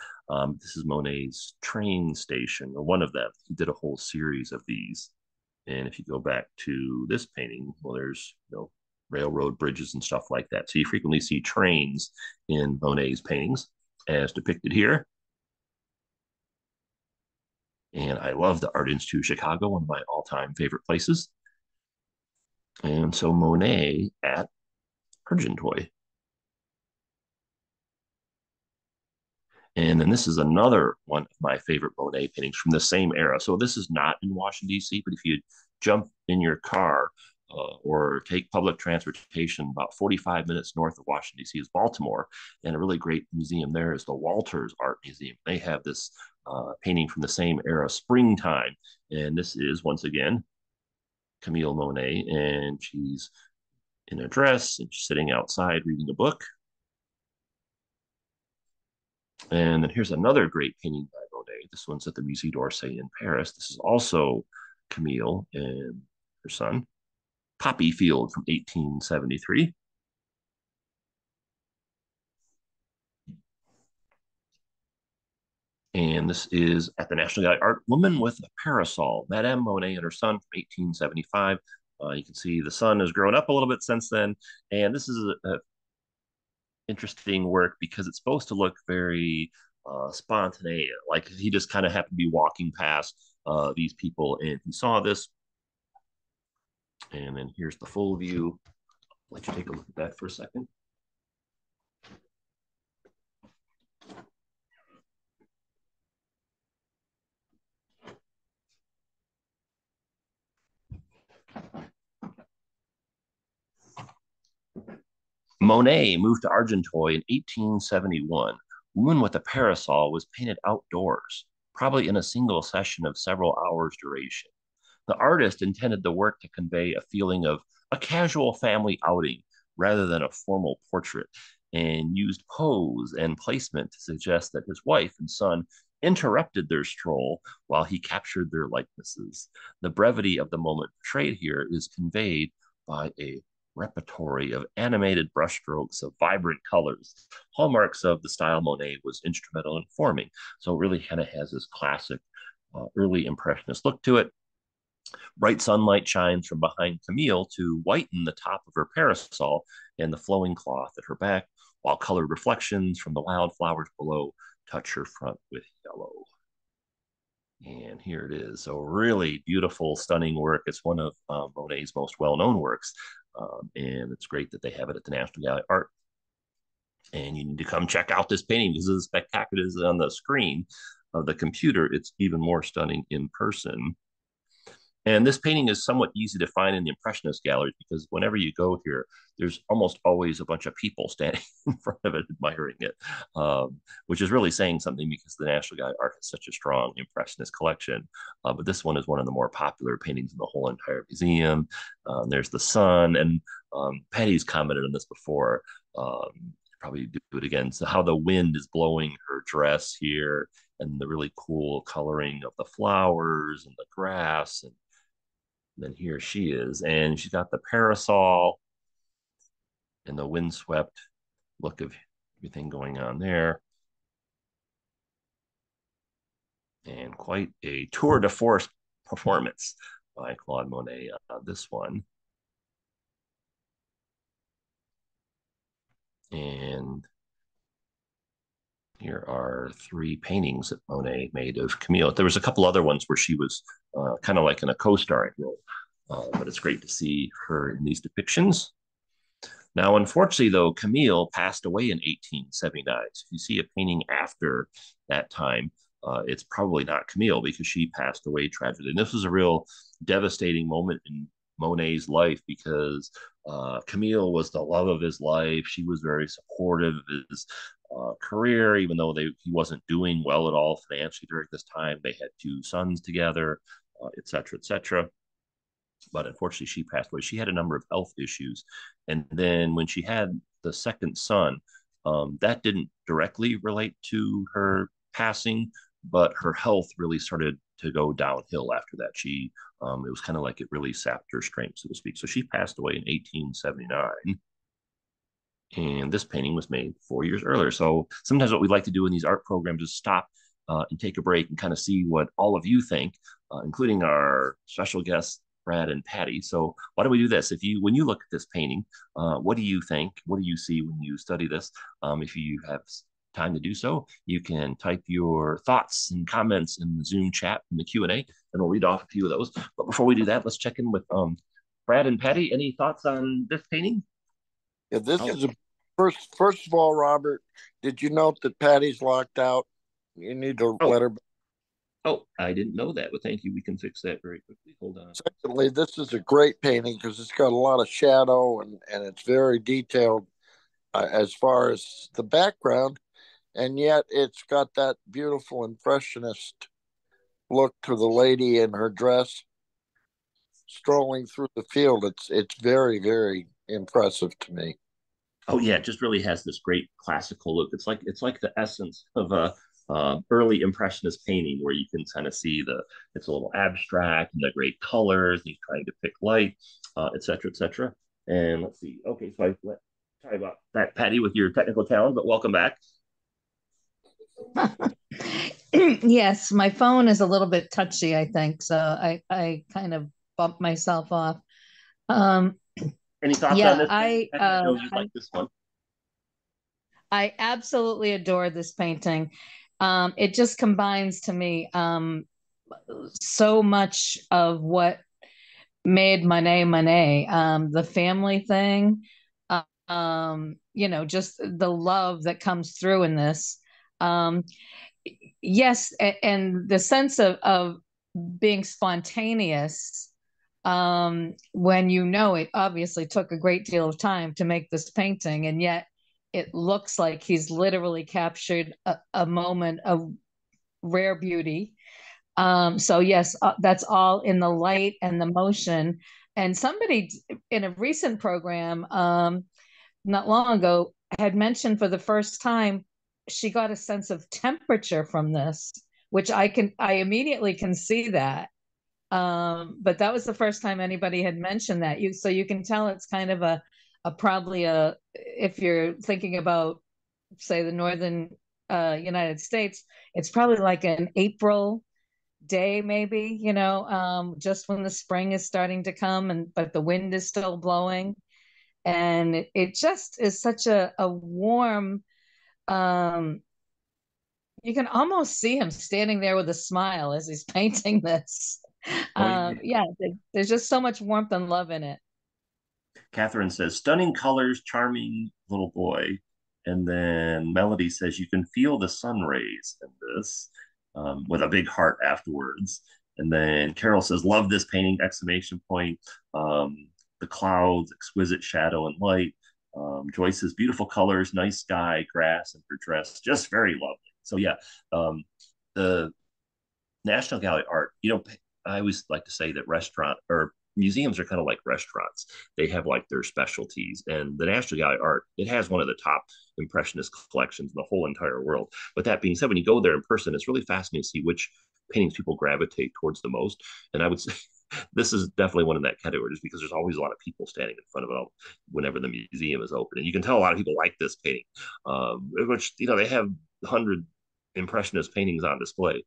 This is Monet's train station, or one of them. He did a whole series of these. And if you go back to this painting, well, there's, railroad bridges and stuff like that. So you frequently see trains in Monet's paintings, as depicted here. And I love the Art Institute of Chicago, one of my all-time favorite places. And so Monet at Argenteuil. And then this is another one of my favorite Monet paintings from the same era. So this is not in Washington, D.C., but if you jump in your car or take public transportation, about 45 minutes north of Washington, D.C. is Baltimore. And a really great museum there is the Walters Art Museum. They have this painting from the same era, Springtime. And this is, once again, Camille Monet, and she's in a dress and she's sitting outside reading a book. And then here's another great painting by Monet. This one's at the Musée d'Orsay in Paris. This is also Camille and her son, Poppy Field from 1873. And this is at the National Gallery Art, Woman with a Parasol, Madame Monet and her son from 1875. You can see the sun has grown up a little bit since then. And this is a interesting work because it's supposed to look very spontaneous, like he just kind of happened to be walking past these people and he saw this. And then here's the full view. I'll let you take a look at that for a second. Monet moved to Argenteuil in 1871. Woman with a Parasol was painted outdoors, probably in a single session of several hours' duration. The artist intended the work to convey a feeling of a casual family outing rather than a formal portrait, and used pose and placement to suggest that his wife and son interrupted their stroll while he captured their likenesses. The brevity of the moment portrayed here is conveyed by a repertory of animated brushstrokes of vibrant colors, hallmarks of the style Monet was instrumental in forming. So it really kind of has this classic early Impressionist look to it. Bright sunlight shines from behind Camille to whiten the top of her parasol and the flowing cloth at her back, while colored reflections from the wildflowers below touch her front with yellow. And here it is. So really beautiful, stunning work. It's one of Monet's most well-known works. And it's great that they have it at the National Gallery of Art. And you need to come check out this painting because as spectacular as on the screen of the computer, it's even more stunning in person. And this painting is somewhat easy to find in the Impressionist galleries because whenever you go here, there's almost always a bunch of people standing in front of it admiring it, which is really saying something because the National Gallery of Art has such a strong Impressionist collection. But this one is one of the more popular paintings in the whole entire museum. There's the sun, and Patty's commented on this before. Probably do it again. So how the wind is blowing her dress here, and the really cool coloring of the flowers and the grass, and then here she is, and she's got the parasol and the windswept look of everything going on there. And quite a tour de force performance by Claude Monet on this one. And here are 3 paintings that Monet made of Camille. There was a couple other ones where she was kind of like in a co-starring role, but it's great to see her in these depictions. Now, unfortunately, though, Camille passed away in 1879. So if you see a painting after that time, it's probably not Camille because she passed away tragically. And this was a real devastating moment in Monet's life because Camille was the love of his life. She was very supportive of his career, even though he wasn't doing well at all financially during this time. They had 2 sons together, et cetera, et cetera. But unfortunately, she passed away. She had a number of health issues. And then when she had the second son, that didn't directly relate to her passing, but her health really started to go downhill after that. It was kind of like it really sapped her strength, so to speak. So she passed away in 1879. And this painting was made 4 years earlier. So sometimes what we like to do in these art programs is stop and take a break and kind of see what all of you think, including our special guests, Brad and Patty. So why don't we do this? When you look at this painting, what do you think? What do you see when you study this? If you have time to do so, you can type your thoughts and comments in the Zoom chat in the Q&A, and we'll read off a few of those. But before we do that, let's check in with Brad and Patty. Any thoughts on this painting? Yeah, this is a first of all, Robert, did you note that Patty's locked out? You need to let her. Oh, I didn't know that, but thank you. We can fix that very quickly. Hold on. Secondly, this is a great painting because it's got a lot of shadow and it's very detailed as far as the background, and yet it's got that beautiful impressionist look to the lady in her dress strolling through the field. It's very, very impressive to me. Oh yeah, it just really has this great classical look. It's like the essence of a early impressionist painting where you can kind of see it's a little abstract and the great colors. He's trying to pick light, et cetera, et cetera. And let's see. Okay, so sorry about that, Patty, with your technical challenge, but welcome back. Yes, my phone is a little bit touchy, I think. So I kind of bumped myself off. Um, Any thoughts on yeah, this painting? Patty? I know you like this one. I absolutely adore this painting. It just combines to me so much of what made Monet Monet. The family thing, just the love that comes through in this. Um, yes, and the sense of being spontaneous, when it obviously took a great deal of time to make this painting, and yet it looks like he's literally captured a moment of rare beauty. So yes, that's all in the light and the motion. And somebody in a recent program, not long ago, had mentioned for the first time she got a sense of temperature from this, which I immediately can see that. But that was the first time anybody had mentioned that. So you can tell it's kind of a probably a if you're thinking about, say, the northern United States, it's probably like an April day, maybe, just when the spring is starting to come, but the wind is still blowing. And it just is such a warm, um, you can almost see him standing there with a smile as he's painting this. Oh, yeah. Yeah, there's just so much warmth and love in it. Catherine says, stunning colors, charming little boy. And then Melody says, you can feel the sun rays in this, with a big heart afterwards. And then Carol says, love this painting, exclamation point. The clouds, exquisite shadow and light. Joyce says, beautiful colors, nice sky, grass, and her dress, just very lovely. So yeah, the National Gallery art, I always like to say that restaurant or museums are kind of like restaurants. They have like their specialties, and the National Gallery art, it has one of the top impressionist collections in the whole entire world. But that being said, when you go there in person, it's really fascinating to see which paintings people gravitate towards the most. And I would say this is definitely one in that category, just because there's always a lot of people standing in front of it all whenever the museum is open, and you can tell a lot of people like this painting, which they have 100 impressionist paintings on display.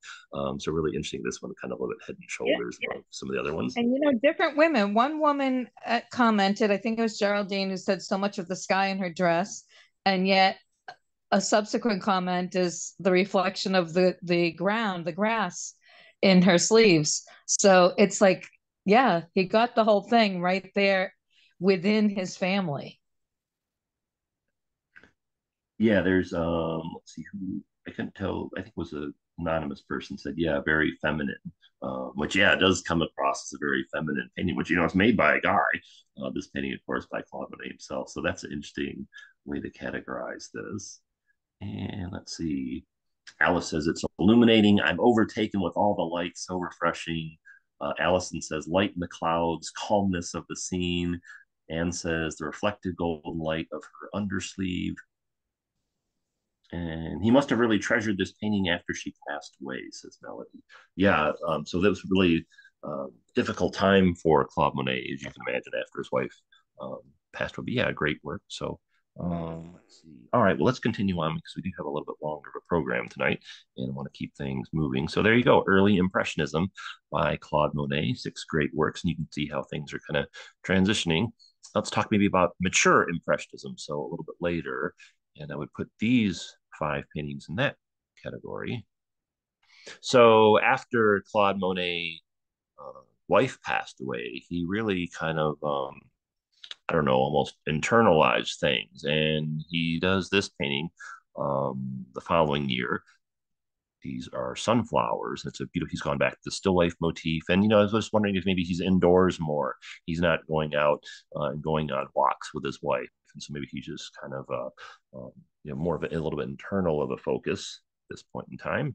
So really interesting. This one kind of a little bit head and Yeah. shoulders above some of the other ones. And different women. One woman commented, I think it was Geraldine, who said so much of the sky in her dress, and yet a subsequent comment is the reflection of the ground, the grass in her sleeves. So it's like, yeah, he got the whole thing right there within his family. Yeah, there's let's see who I couldn't tell. I think it was a anonymous person said, yeah, very feminine. Which yeah, it does come across as a very feminine painting, which it's made by a guy. This painting, of course, by Claude Monet himself. So that's an interesting way to categorize this. And let's see. Alice says it's illuminating. I'm overtaken with all the lights, so refreshing. Allison says light in the clouds, calmness of the scene. Anne says the reflected golden light of her undersleeve. And he must have really treasured this painting after she passed away, says Melody. Yeah, so that was really difficult time for Claude Monet, as you can imagine, after his wife um, passed away. But yeah, great work. So let's see. All right, well, let's continue on because we do have a little bit longer of a program tonight, and I want to keep things moving. So there you go, Early Impressionism by Claude Monet, 6 great works, and you can see how things are kind of transitioning. Let's talk maybe about mature Impressionism, so a little bit later. And I would put these 5 paintings in that category. So after Claude Monet' wife passed away, he really kind of, I don't know, almost internalized things. And he does this painting the following year. These are sunflowers. It's a beautiful, he's gone back to the still life motif. And, I was just wondering if maybe he's indoors more. He's not going out and going on walks with his wife. And so maybe he's just kind of, more of a little bit internal of a focus at this point in time.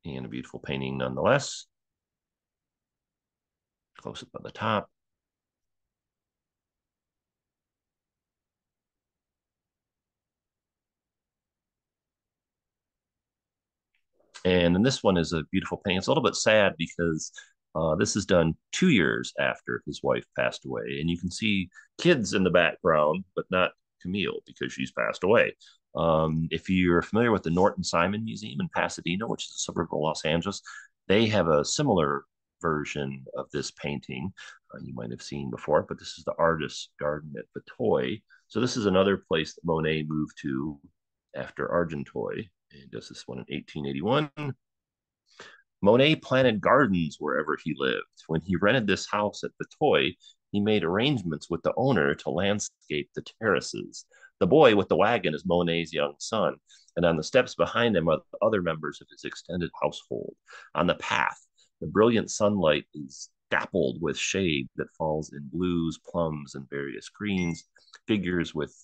And a beautiful painting nonetheless. Close up on the top. And then this one is a beautiful painting. It's a little bit sad because this is done 2 years after his wife passed away. And you can see kids in the background, but not Camille because she's passed away. If you're familiar with the Norton Simon Museum in Pasadena, which is a suburb of Los Angeles, they have a similar version of this painting you might have seen before, but this is the Artist's Garden at Vitoy. So this is another place that Monet moved to after Argenteuil, and does this one in 1881. Monet planted gardens wherever he lived. When he rented this house at Vitoy, he made arrangements with the owner to landscape the terraces. The boy with the wagon is Monet's young son, and on the steps behind him are the other members of his extended household. On the path, the brilliant sunlight is dappled with shade that falls in blues, plums, and various greens. Figures with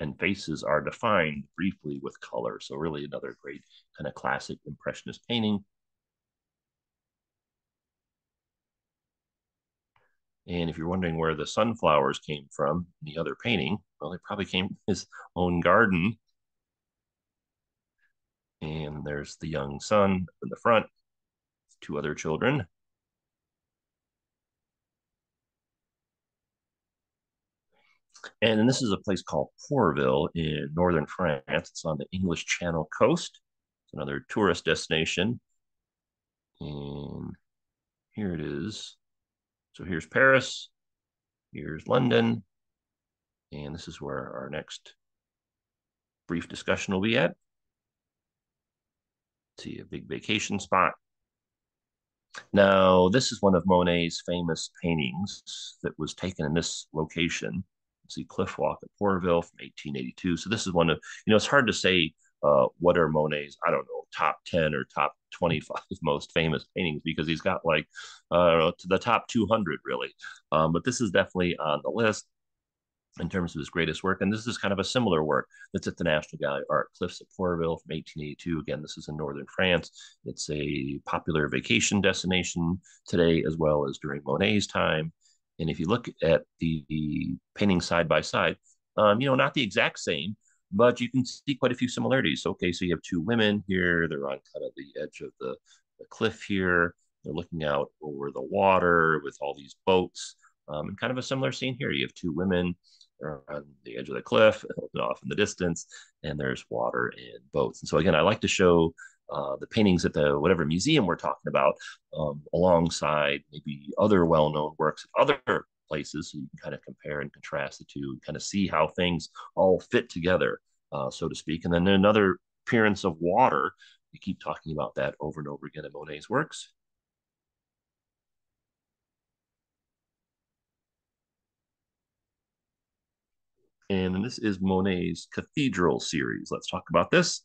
and faces are defined briefly with color. So really another great kind of classic impressionist painting. And if you're wondering where the sunflowers came from in the other painting, well, they probably came from his own garden. And there's the young son in the front, two other children. And then this is a place called Pourville in northern France. It's on the English Channel coast. It's another tourist destination. And here it is. So here's Paris, here's London, and this is where our next brief discussion will be at. See, a big vacation spot. Now, this is one of Monet's famous paintings that was taken in this location. See Cliff Walk at Pourville from 1882. So this is one of, it's hard to say what are Monet's, I don't know, top 10 or top 25 most famous paintings, because he's got like, to the top 200 really. But this is definitely on the list in terms of his greatest work. And this is kind of a similar work that's at the National Gallery of Art, Cliffs at Pourville from 1882. Again, this is in northern France. It's a popular vacation destination today, as well as during Monet's time. And if you look at the painting side by side, not the exact same, but you can see quite a few similarities. Okay, so you have two women here. They're on kind of the edge of the cliff here. They're looking out over the water with all these boats. And kind of a similar scene here. You have two women on the edge of the cliff, off in the distance, and there's water and boats. And so again, I like to show the paintings at the whatever museum we're talking about alongside maybe other well-known works at other places, so you can kind of compare and contrast the two and kind of see how things all fit together, so to speak. And then another appearance of water. We keep talking about that over and over again in Monet's works. And this is Monet's Cathedral series. Let's talk about this.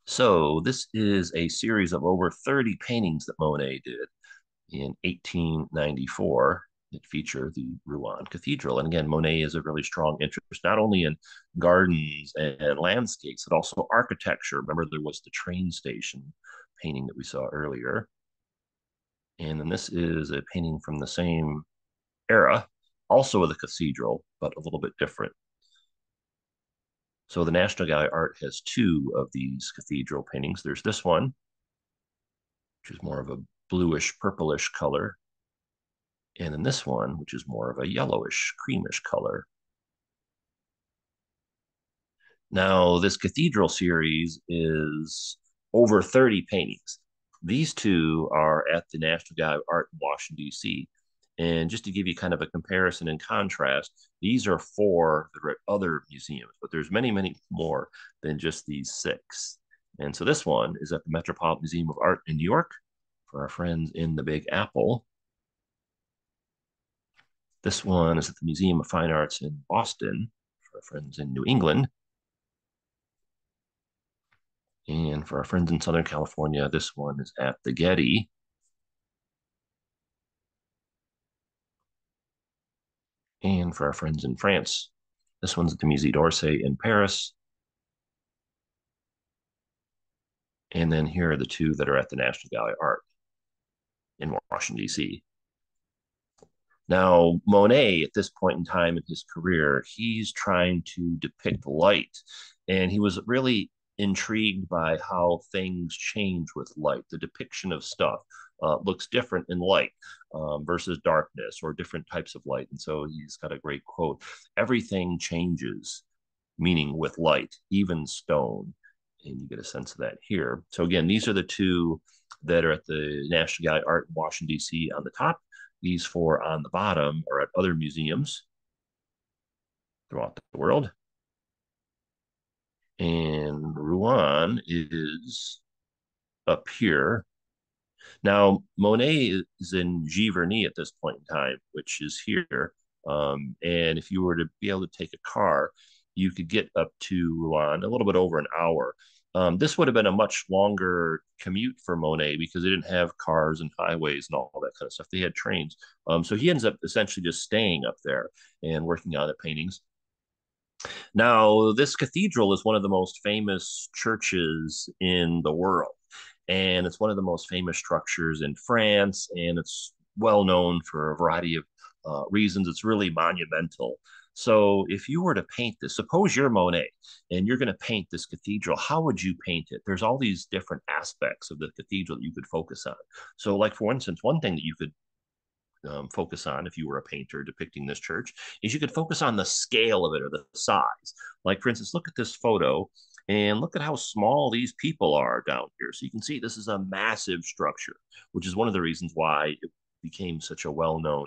So this is a series of over 30 paintings that Monet did in 1894 that feature the Rouen Cathedral. And again, Monet is a really strong interest, not only in gardens and landscapes, but also architecture. Remember, there was the train station painting that we saw earlier. And then this is a painting from the same era, also with a cathedral, but a little bit different. So the National Gallery of Art has two of these cathedral paintings. There's this one, which is more of a bluish, purplish color. And then this one, which is more of a yellowish, creamish color. Now, this cathedral series is over 30 paintings. These two are at the National Gallery of Art in Washington, D.C. And just to give you kind of a comparison and contrast, these are four that are at other museums, but there's many, many more than just these six. And so this one is at the Metropolitan Museum of Art in New York for our friends in the Big Apple. This one is at the Museum of Fine Arts in Boston for our friends in New England. And for our friends in Southern California, this one is at the Getty. And for our friends in France, this one's at the Musée d'Orsay in Paris. And then here are the two that are at the National Gallery of Art in Washington, D.C. Now, Monet, at this point in time in his career, he's trying to depict light. And he was really intrigued by how things change with light. The depiction of stuff looks different in light versus darkness or different types of light. And so he's got a great quote: everything changes, meaning with light, even stone. And you get a sense of that here. So again, these are the two that are at the National Gallery of Art in Washington, D.C. on the top. These 4 on the bottom are at other museums throughout the world. And Rouen is up here. Now, Monet is in Giverny at this point in time, which is here. And if you were to be able to take a car, you could get up to Rouen a little bit over an hour. This would have been a much longer commute for Monet because they didn't have cars and highways and all that kind of stuff. They had trains. So he ends up essentially just staying up there and working on the paintings. Now, this cathedral is one of the most famous churches in the world, and it's one of the most famous structures in France, and it's well known for a variety of reasons. It's really monumental. So, if you were to paint this, suppose you're Monet and you're going to paint this cathedral, how would you paint it? There's all these different aspects of the cathedral that you could focus on. So, like for instance, one thing that you could focus on if you were a painter depicting this church is you could focus on the scale of it or the size. Like, for instance, look at this photo and look at how small these people are down here. So you can see this is a massive structure, which is one of the reasons why it became such a well-known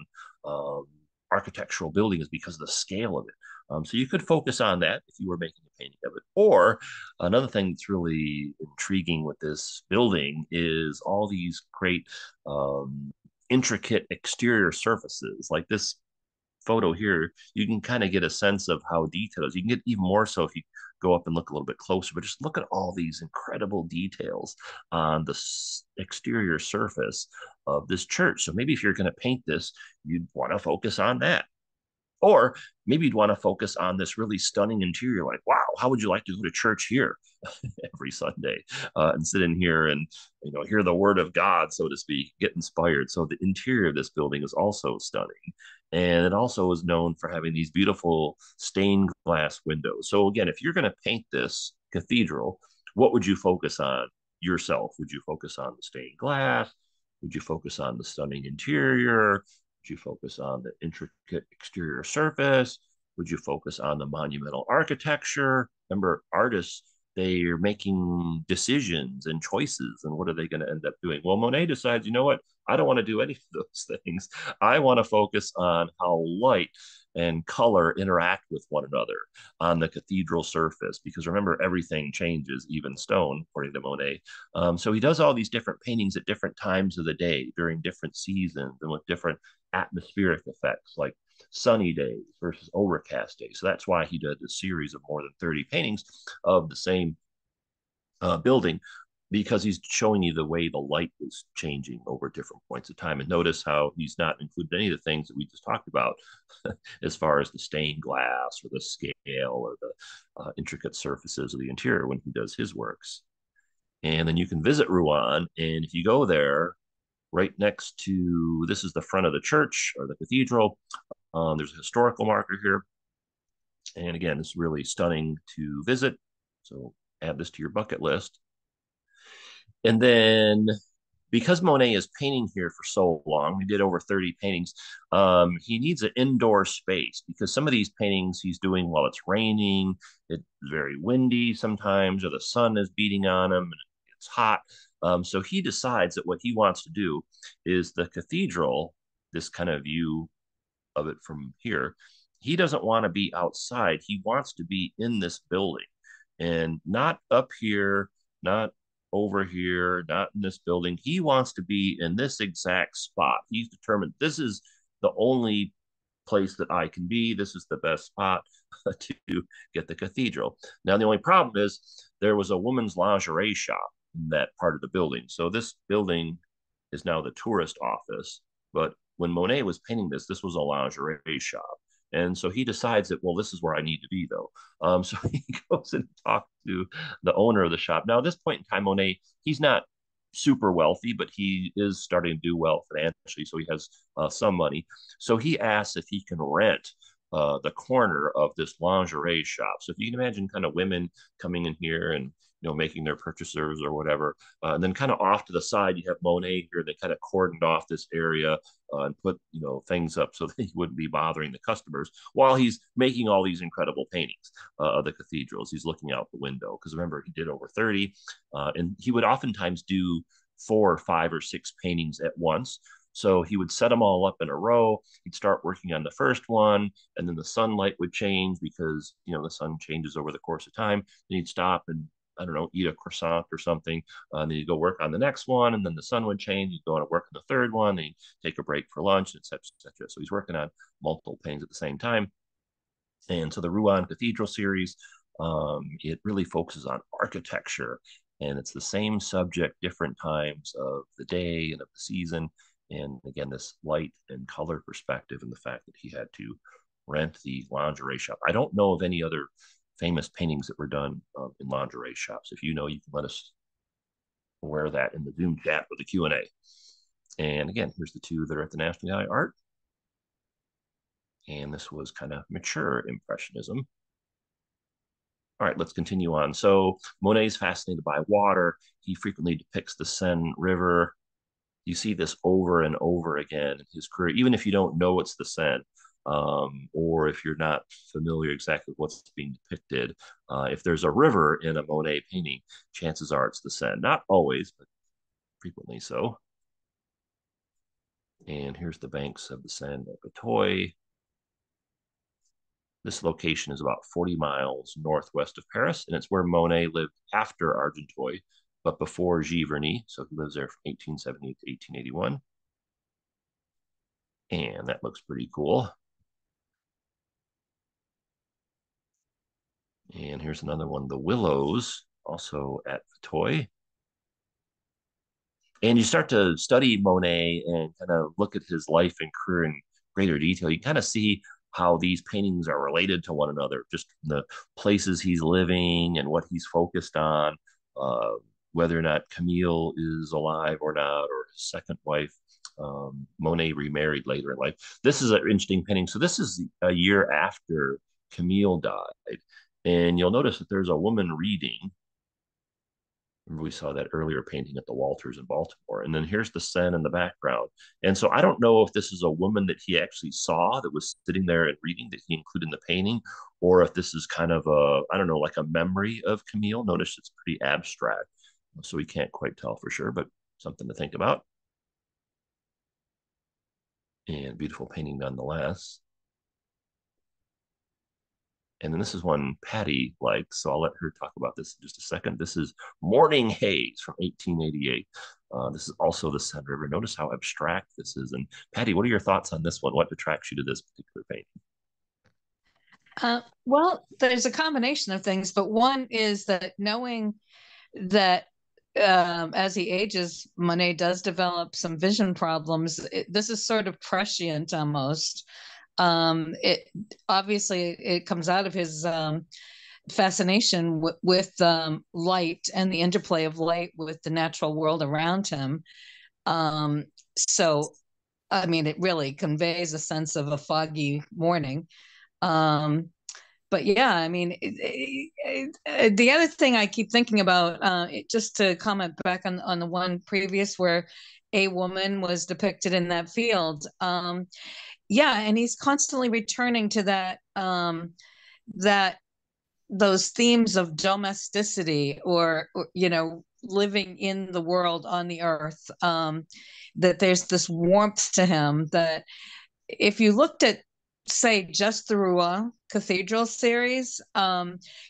architectural building, is because of the scale of it. So you could focus on that if you were making a painting of it. Or another thing that's really intriguing with this building is all these great intricate exterior surfaces. Like this photo here, you can kind of get a sense of how detailed it is. You can get even more so if you go up and look a little bit closer, but just look at all these incredible details on the exterior surface of this church. So maybe if you're going to paint this, you'd want to focus on that. Or maybe you'd want to focus on this really stunning interior. Like, wow, how would you like to go to church here every Sunday and sit in here and hear the word of God, so to speak, get inspired. So the interior of this building is also stunning, and it also is known for having these beautiful stained glass windows. So again, if you're going to paint this cathedral, what would you focus on yourself? Would you focus on the stained glass? Would you focus on the stunning interior? Would you focus on the intricate exterior surface? Would you focus on the monumental architecture? Remember, artists, they are making decisions and choices, and what are they going to end up doing? Well, Monet decides, you know what? I don't want to do any of those things. I want to focus on how light and color interact with one another on the cathedral surface, because remember, everything changes, even stone, according to Monet. So he does all these different paintings at different times of the day, during different seasons, and with different atmospheric effects, like sunny days versus overcast days. So that's why he did a series of more than 30 paintings of the same building, because he's showing you the way the light is changing over different points of time. And notice how he's not included any of the things that we just talked about as far as the stained glass or the scale or the intricate surfaces of the interior when he does his works. And then you can visit Rouen, and if you go there, right next to, this is the front of the church or the cathedral. There's a historical marker here. And again, it's really stunning to visit. So add this to your bucket list. And then, because Monet is painting here for so long, he did over 30 paintings, he needs an indoor space, because some of these paintings he's doing while it's raining, it's very windy sometimes, or the sun is beating on him and it's hot. So he decides that what he wants to do is the cathedral, this kind of view of it from here, he doesn't want to be outside. He wants to be in this building, and not up here, not over here, not in this building. He wants to be in this exact spot. He's determined this is the only place that I can be. This is the best spot to get the cathedral. Now, the only problem is there was a woman's lingerie shop in that part of the building. So this building is now the tourist office. But when Monet was painting this, this was a lingerie shop. And so he decides that, well, this is where I need to be, though. So he goes and talks to the owner of the shop. Now, at this point in time, Monet, he's not super wealthy, but he is starting to do well financially. So he has some money. So he asks if he can rent the corner of this lingerie shop. So if you can imagine kind of women coming in here and making their purchases or whatever, and then kind of off to the side you have Monet here. They kind of cordoned off this area and put things up so that he wouldn't be bothering the customers while he's making all these incredible paintings of the cathedrals. He's looking out the window, because remember, he did over 30, and he would oftentimes do 4, 5, or 6 paintings at once. So he would set them all up in a row. He'd start working on the first one, and then the sunlight would change because, the sun changes over the course of time. Then he'd stop and, I don't know, eat a croissant or something. And then he'd go work on the next one, and then the sun would change. He'd go on to work on the third one. Then he'd take a break for lunch, et cetera, et cetera. So he's working on multiple paintings at the same time. And so the Rouen Cathedral series, it really focuses on architecture, and it's the same subject, different times of the day and of the season. And again, this light and color perspective, and the fact that he had to rent the lingerie shop. I don't know of any other famous paintings that were done in lingerie shops. If you know, you can let us aware of that in the Zoom chat with the Q&A. And again, here's the two that are at the National Gallery of Art. And this was kind of mature Impressionism. All right, let's continue on. So Monet's fascinated by water. He frequently depicts the Seine River. You see this over and over again in his career, even if you don't know it's the Seine, or if you're not familiar exactly with what's being depicted. If there's a river in a Monet painting, chances are it's the Seine. Not always, but frequently so. And here's the banks of the Seine at Breteuil. This location is about 40 miles northwest of Paris, and it's where Monet lived after Argenteuil, but before Giverny. So he lives there from 1878 to 1881. And that looks pretty cool. And here's another one, The Willows, also at Breteuil. And you start to study Monet and kind of look at his life and career in greater detail. You kind of see how these paintings are related to one another, just the places he's living and what he's focused on, whether or not Camille is alive or not, or his second wife. Monet remarried later in life. This is an interesting painting. So this is a year after Camille died. And you'll notice that there's a woman reading. Remember, we saw that earlier painting at the Walters in Baltimore. And then here's the Seine in the background. And so I don't know if this is a woman that he actually saw that was sitting there and reading that he included in the painting, or if this is kind of a, I don't know, like a memory of Camille. Notice it's pretty abstract, so we can't quite tell for sure, but something to think about. And beautiful painting nonetheless. And then this is one Patty likes, so I'll let her talk about this in just a second. This is Morning Haze from 1888. This is also the Seine River. Notice how abstract this is. And Patty, what are your thoughts on this one? What attracts you to this particular painting? Well, there's a combination of things, but one is that knowing that as he ages, Monet does develop some vision problems. This is sort of prescient almost. It obviously it comes out of his fascination with light and the interplay of light with the natural world around him. So, I mean, it really conveys a sense of a foggy morning. But yeah, I mean, the other thing I keep thinking about, just to comment back on the one previous where a woman was depicted in that field. Yeah, and he's constantly returning to that those themes of domesticity or living in the world on the earth. That there's this warmth to him that if you looked at, say, just the Rouen Cathedral series,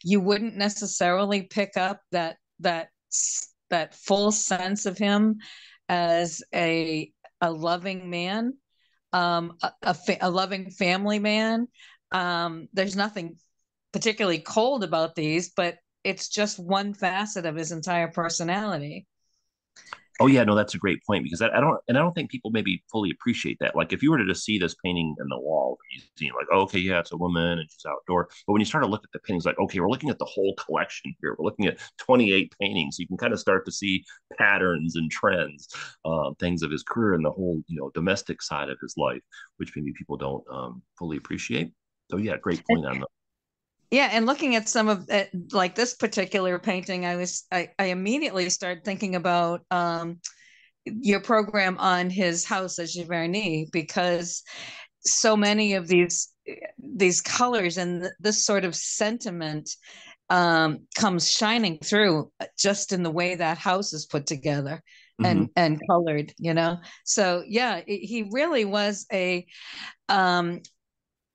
you wouldn't necessarily pick up that full sense of him as a loving man, a loving family man. There's nothing particularly cold about these, but it's just one facet of his entire personality. Oh yeah, no, that's a great point, because I don't think people maybe fully appreciate that. Like if you were to just see this painting in the wall of the museum, like, oh, okay, yeah, it's a woman and she's outdoor. But when you start to look at the paintings, like, okay, we're looking at the whole collection here. We're looking at 28 paintings. You can kind of start to see patterns and trends, things of his career and the whole, domestic side of his life, which maybe people don't fully appreciate. So yeah, great point on that. Yeah, and looking at some of it, like this particular painting, I immediately started thinking about your program on his house at Giverny, because so many of these colors and this sort of sentiment comes shining through just in the way that house is put together. Mm-hmm. and colored, So yeah, he really was um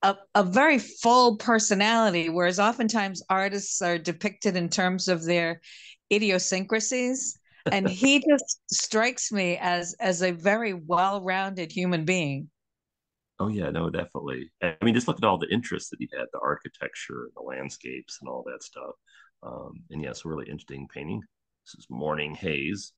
a very full personality, whereas oftentimes artists are depicted in terms of their idiosyncrasies. And he just strikes me as a very well-rounded human being. Oh yeah, no, definitely. I mean, just look at all the interests that he had, the architecture, the landscapes, and all that stuff. And yeah, it's a really interesting painting. This is Morning Haze.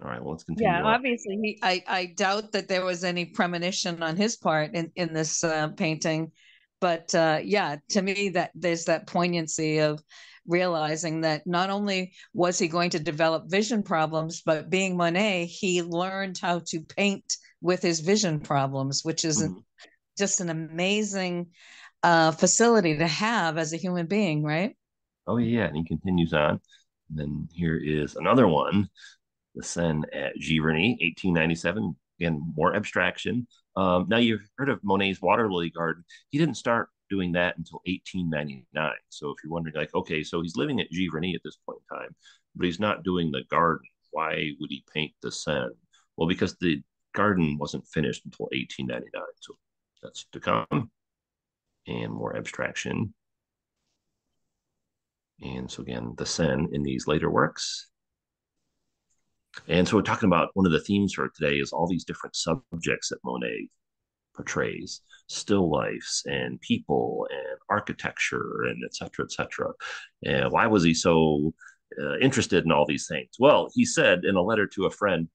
All right, well, let's Yeah, continue on. obviously, I doubt that there was any premonition on his part in this painting, but yeah, to me that there's that poignancy of realizing that not only was he going to develop vision problems, but being Monet, he learned how to paint with his vision problems, which is Mhm. just an amazing facility to have as a human being, right? Oh yeah, and he continues on. And then here is another one, the Seine at Giverny, 1897. Again, more abstraction. Now you've heard of Monet's water lily garden. He didn't start doing that until 1899. So if you're wondering, like, okay, so he's living at Giverny at this point in time, but he's not doing the garden. Why would he paint the Seine? Well, because the garden wasn't finished until 1899. So that's to come, and more abstraction. And so again, the Seine in these later works. And so we're talking about one of the themes for today is all these different subjects that Monet portrays, still lifes and people and architecture and et cetera, et cetera. And why was he so interested in all these things? Well, he said in a letter to a friend,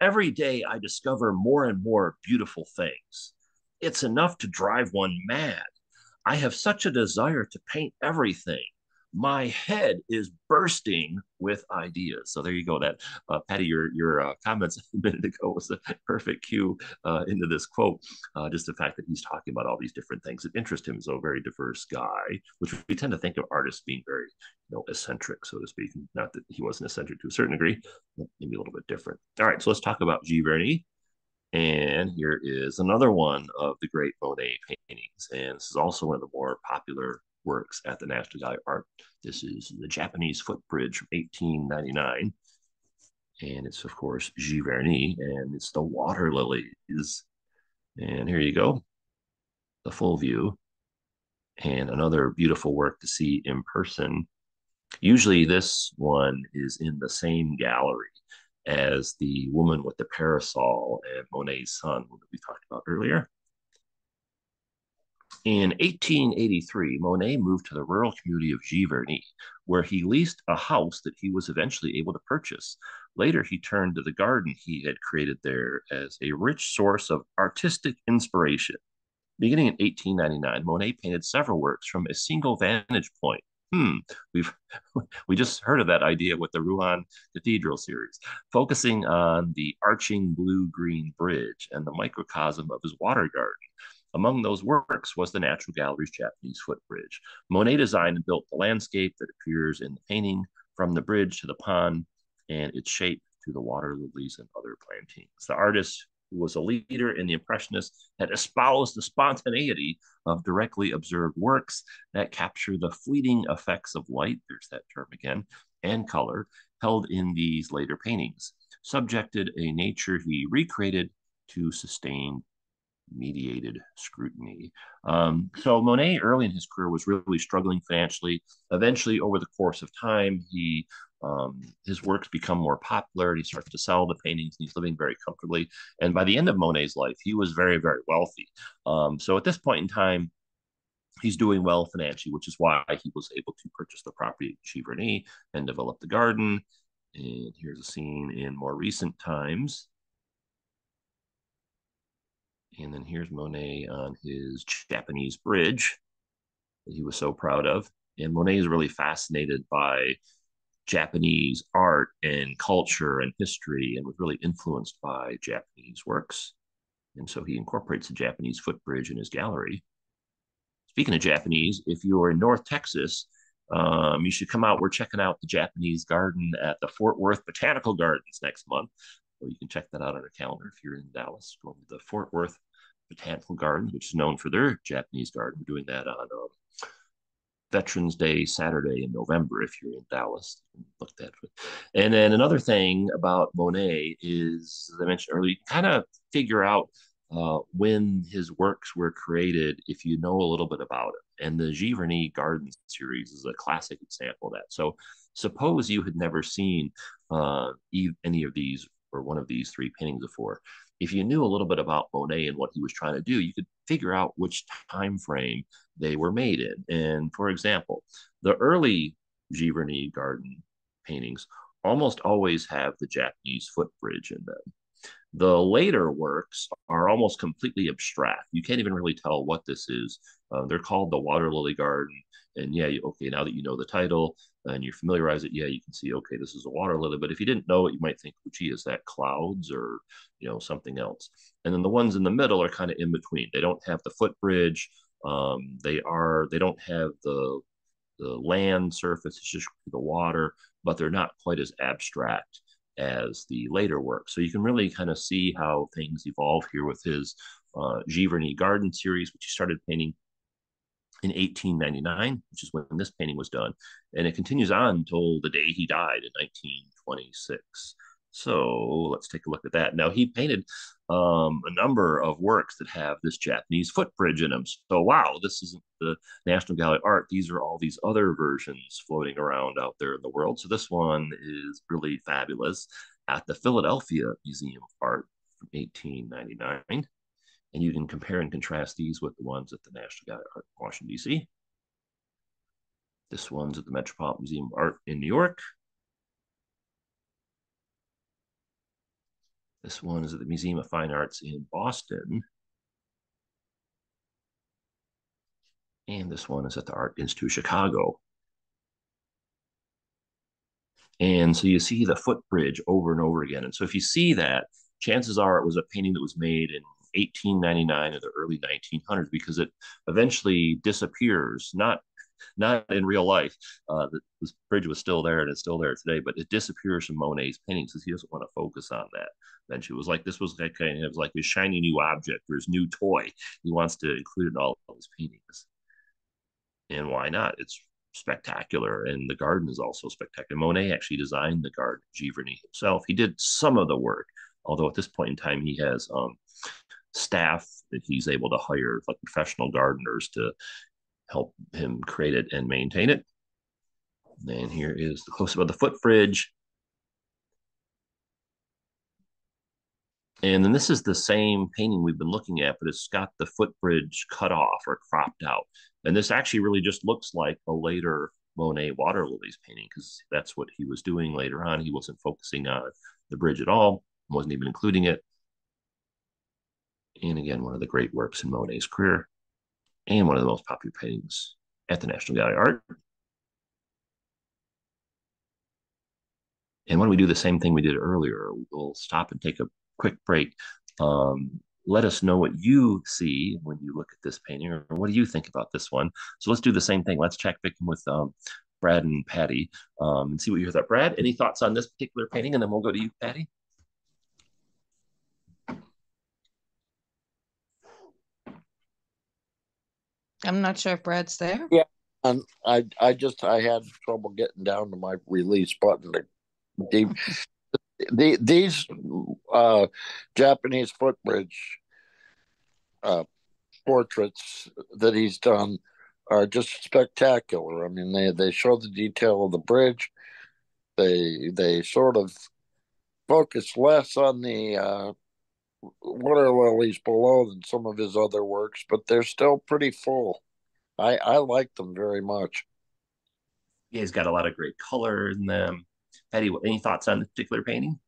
every day I discover more and more beautiful things. It's enough to drive one mad. I have such a desire to paint everything. My head is bursting with ideas. So there you go. That Patty, your comments a minute ago was the perfect cue into this quote. Just the fact that he's talking about all these different things that interest him. So a very diverse guy, which we tend to think of artists being very, eccentric, so to speak. Not that he wasn't eccentric to a certain degree, but maybe a little bit different. All right, so let's talk about Giverny. And here is another one of the great Monet paintings. And this is also one of the more popular works at the National Gallery of Art. This is the Japanese Footbridge from 1899. And it's, of course, Giverny, and it's the water lilies. And here you go, the full view. And another beautiful work to see in person. Usually, this one is in the same gallery as the woman with the parasol and Monet's son that we talked about earlier. In 1883, Monet moved to the rural community of Giverny, where he leased a house that he was eventually able to purchase. Later, he turned to the garden he had created there as a rich source of artistic inspiration. Beginning in 1899, Monet painted several works from a single vantage point. We've we just heard of that idea with the Rouen Cathedral series, focusing on the arching blue-green bridge and the microcosm of his water garden. Among those works was the Natural Gallery's Japanese footbridge. Monet designed and built the landscape that appears in the painting, from the bridge to the pond and its shape to the water lilies and other plantings. The artist, who was a leader in the Impressionists, had espoused the spontaneity of directly observed works that capture the fleeting effects of light, there's that term again, and color held in these later paintings, subjected a nature he recreated to sustained mediated scrutiny. So Monet, early in his career, was really struggling financially. Eventually, over the course of time, his works become more popular. And he starts to sell the paintings, and he's living very comfortably. And by the end of Monet's life, he was very, very wealthy. So at this point in time, he's doing well financially, which is why he was able to purchase the property at Giverny and develop the garden. And here's a scene in more recent times. And then here's Monet on his Japanese bridge that he was so proud of. And Monet is really fascinated by Japanese art and culture and history and was really influenced by Japanese works. And so he incorporates the Japanese footbridge in his gallery. Speaking of Japanese, if you're in North Texas, you should come out. We're checking out the Japanese garden at the Fort Worth Botanical Gardens next month. So you can check that out on our calendar if you're in Dallas. Go to the Fort Worth Botanical Gardens, which is known for their Japanese garden. We're doing that on Veterans Day Saturday in November if you're in Dallas. Look that. And then another thing about Monet is, as I mentioned earlier, you can kind of figure out when his works were created if you know a little bit about it. And the Giverny Garden series is a classic example of that. So suppose you had never seen any of these or one of these three paintings before. If you knew a little bit about Monet and what he was trying to do, you could figure out which time frame they were made in. And for example, the early Giverny garden paintings almost always have the Japanese footbridge in them. The later works are almost completely abstract. You can't even really tell what this is. They're called the Water Lily Garden. And yeah, okay, now that you know the title and you familiarize it, yeah, you can see, okay, this is a water lily. But if you didn't know it, you might think, oh, gee, is that clouds or, something else? And then the ones in the middle are kind of in between. They don't have the footbridge. They don't have the land surface. It's just the water, but they're not quite as abstract as the later work. So you can really kind of see how things evolve here with his Giverny Garden series, which he started painting in 1899, which is when this painting was done. And it continues on until the day he died in 1926. So let's take a look at that. Now, he painted a number of works that have this Japanese footbridge in them. So, wow, this isn't the National Gallery art. These are all these other versions floating around out there in the world. So this one is really fabulous at the Philadelphia Museum of Art from 1899. And you can compare and contrast these with the ones at the National Gallery of Art in Washington, D.C. This one's at the Metropolitan Museum of Art in New York. This one is at the Museum of Fine Arts in Boston. And this one is at the Art Institute of Chicago. And so you see the footbridge over and over again. And so if you see that, chances are it was a painting that was made in 1899 or the early 1900s, because it eventually disappears, not in real life. This bridge was still there and it's still there today, but it disappears from Monet's paintings because he doesn't want to focus on that. Eventually, it was like this was like kind of like his shiny new object or his new toy. He wants to include in all of his paintings. And why not? It's spectacular, and the garden is also spectacular. Monet actually designed the garden, Giverny himself. He did some of the work, although at this point in time he has staff that he's able to hire, like professional gardeners, to help him create it and maintain it. And here is the close-up of the footbridge. And then this is the same painting we've been looking at, but it's got the footbridge cut off or cropped out. And this actually really just looks like a later Monet water lilies painting, because that's what he was doing later on. He wasn't focusing on the bridge at all, wasn't even including it. And again, one of the great works in Monet's career, and one of the most popular paintings at the National Gallery of Art. And when we do the same thing we did earlier, we'll stop and take a quick break. Let us know what you see when you look at this painting, or what do you think about this one? So let's do the same thing. Let's check back in with Brad and Patty and see what you thought. Brad, any thoughts on this particular painting? And then we'll go to you, Patty. I'm not sure if Brad's there. Yeah, and I had trouble getting down to my release button. These Japanese footbridge portraits that he's done are just spectacular. I mean, they show the detail of the bridge. They sort of focus less on the water lilies below than some of his other works, but they're still pretty full. I like them very much. Yeah, he's got a lot of great color in them. Patty, any thoughts on this particular painting?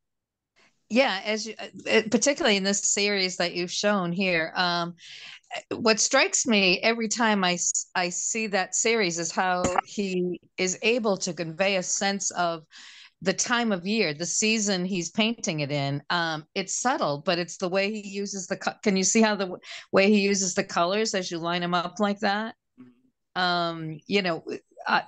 Yeah, as you, particularly in this series that you've shown here, what strikes me every time I see that series is how he is able to convey a sense of the time of year, the season he's painting it in. It's subtle, but it's the way he uses can you see how the way he uses the colors as you line them up like that? You know,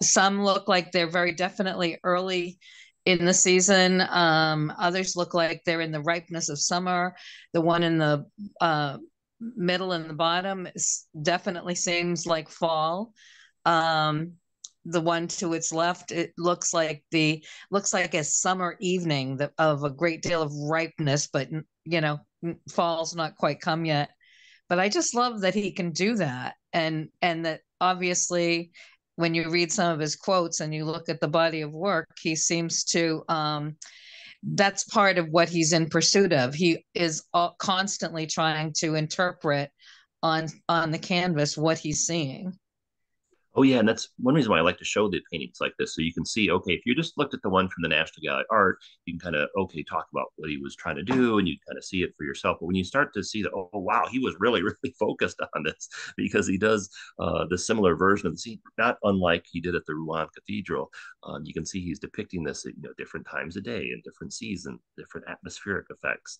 some look like they're very definitely early in the season. Others look like they're in the ripeness of summer. The one in the middle and the bottom definitely seems like fall. the one to its left, it looks like a summer evening of a great deal of ripeness, but fall's not quite come yet. But I just love that he can do that, and that obviously when you read some of his quotes and you look at the body of work, he seems to that's part of what he's in pursuit of. He is constantly trying to interpret on the canvas what he's seeing. Oh yeah, and that's one reason why I like to show the paintings like this, so you can see. Okay, if you just looked at the one from the National Gallery of Art, you can kind of talk about what he was trying to do, and you kind of see it for yourself. But when you start to see that, oh wow, he was really really focused on this because he does the similar version of the scene, not unlike he did at the Rouen Cathedral. You can see he's depicting this at different times of day and different seasons, different atmospheric effects.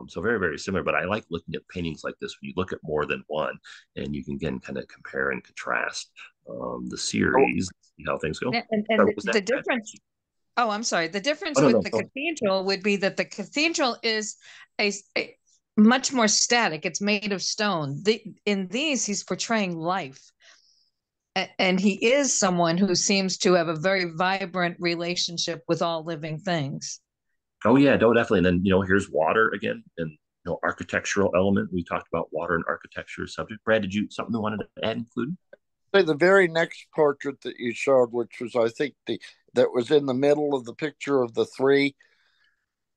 So very very similar. But I like looking at paintings like this when you look at more than one, and you can again kind of compare and contrast the series, see how things go. And the difference. Oh, I'm sorry. The difference with the cathedral would be that the cathedral is a much more static. It's made of stone. In these, he's portraying life. And he is someone who seems to have a very vibrant relationship with all living things. Oh yeah, no, definitely. And then here's water again, and architectural element. We talked about water and architecture subject. Brad, did you something you wanted to add include? The very next portrait that you showed, which was I think that was in the middle of the picture of the three,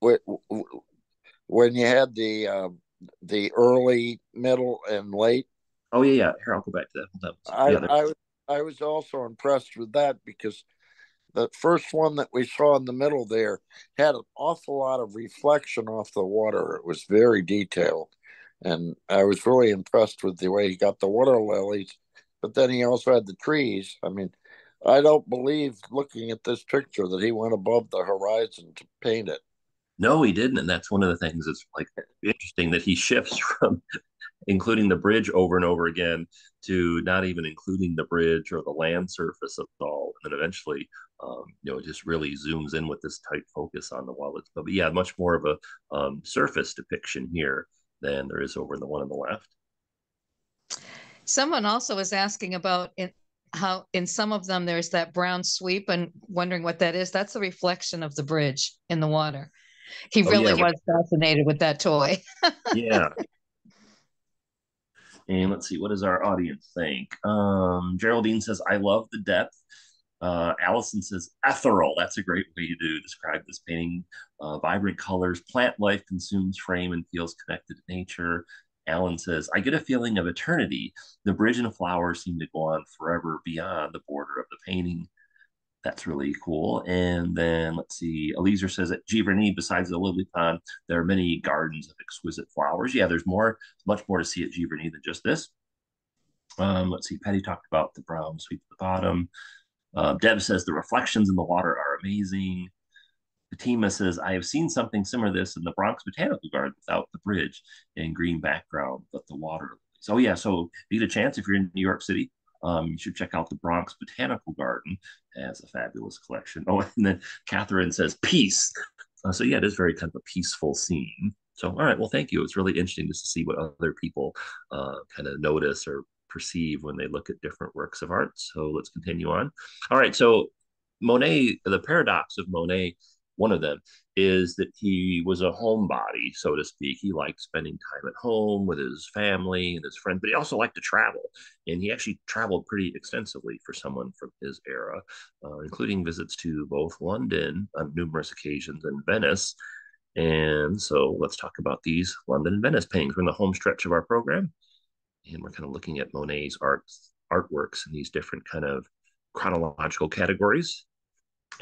when you had the early, middle, and late. Oh yeah. Here, I'll go back to that. I was also impressed with that because the first one that we saw in the middle there had an awful lot of reflection off the water. It was very detailed, and I was really impressed with the way he got the water lilies. But then he also had the trees. I mean, I don't believe looking at this picture that he went above the horizon to paint it. No, he didn't, and that's one of the things that's like interesting that he shifts from including the bridge over and over again to not even including the bridge or the land surface at all, and then eventually, it just really zooms in with this tight focus on the wall. But yeah, much more of a surface depiction here than there is over in the one on the left. Someone also was asking about how in some of them there's that brown sweep and wondering what that is. That's the reflection of the bridge in the water. He really was fascinated with that toy. Yeah. And let's see, what does our audience think? Geraldine says, I love the depth. Allison says, ethereal. That's a great way to describe this painting. Vibrant colors, plant life consumes frame and feels connected to nature. Alan says, I get a feeling of eternity. The bridge and flowers seem to go on forever beyond the border of the painting. That's really cool. And then let's see, Eliezer says at Giverny, besides the lily pond, there are many gardens of exquisite flowers. Yeah, there's much more to see at Giverny than just this. Let's see, Patty talked about the brown sweep at the bottom. Deb says the reflections in the water are amazing. Fatima says, I have seen something similar to this in the Bronx Botanical Garden without the bridge and green background, but the water. So yeah, so if you get a chance, if you're in New York City, you should check out the Bronx Botanical Garden. It has a fabulous collection. Oh, and then Catherine says, peace. So yeah, it is very kind of a peaceful scene. So, all right, well, thank you. It's really interesting just to see what other people kind of notice or perceive when they look at different works of art. So let's continue on. All right, so Monet, the paradox of Monet, one of them is that he was a homebody, so to speak. He liked spending time at home with his family and his friends, but he also liked to travel. And he actually traveled pretty extensively for someone from his era, including visits to both London on numerous occasions and Venice. And so let's talk about these London and Venice paintings. We're in the home stretch of our program, and we're kind of looking at Monet's artworks in these different kind of chronological categories.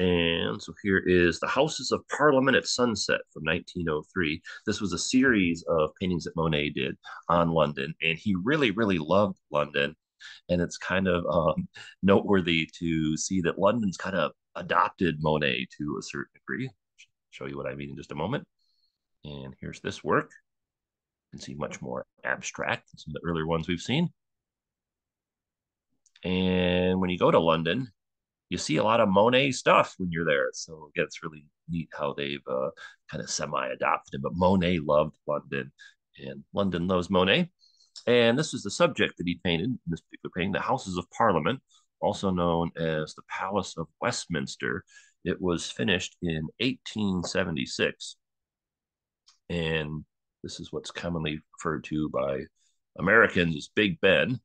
And so here is The Houses of Parliament at Sunset from 1903. This was a series of paintings that Monet did on London, and he really, really loved London. And it's kind of noteworthy to see that London's kind of adopted Monet to a certain degree. I'll show you what I mean in just a moment. And here's this work. You can see much more abstract than some of the earlier ones we've seen. And when you go to London, you see a lot of Monet stuff when you're there. So again, it's really neat how they've kind of semi-adopted him. But Monet loved London, and London loves Monet. And this is the subject that he painted in this particular painting, the Houses of Parliament. also known as the Palace of Westminster. It was finished in 1876. And this is what's commonly referred to by Americans as Big Ben.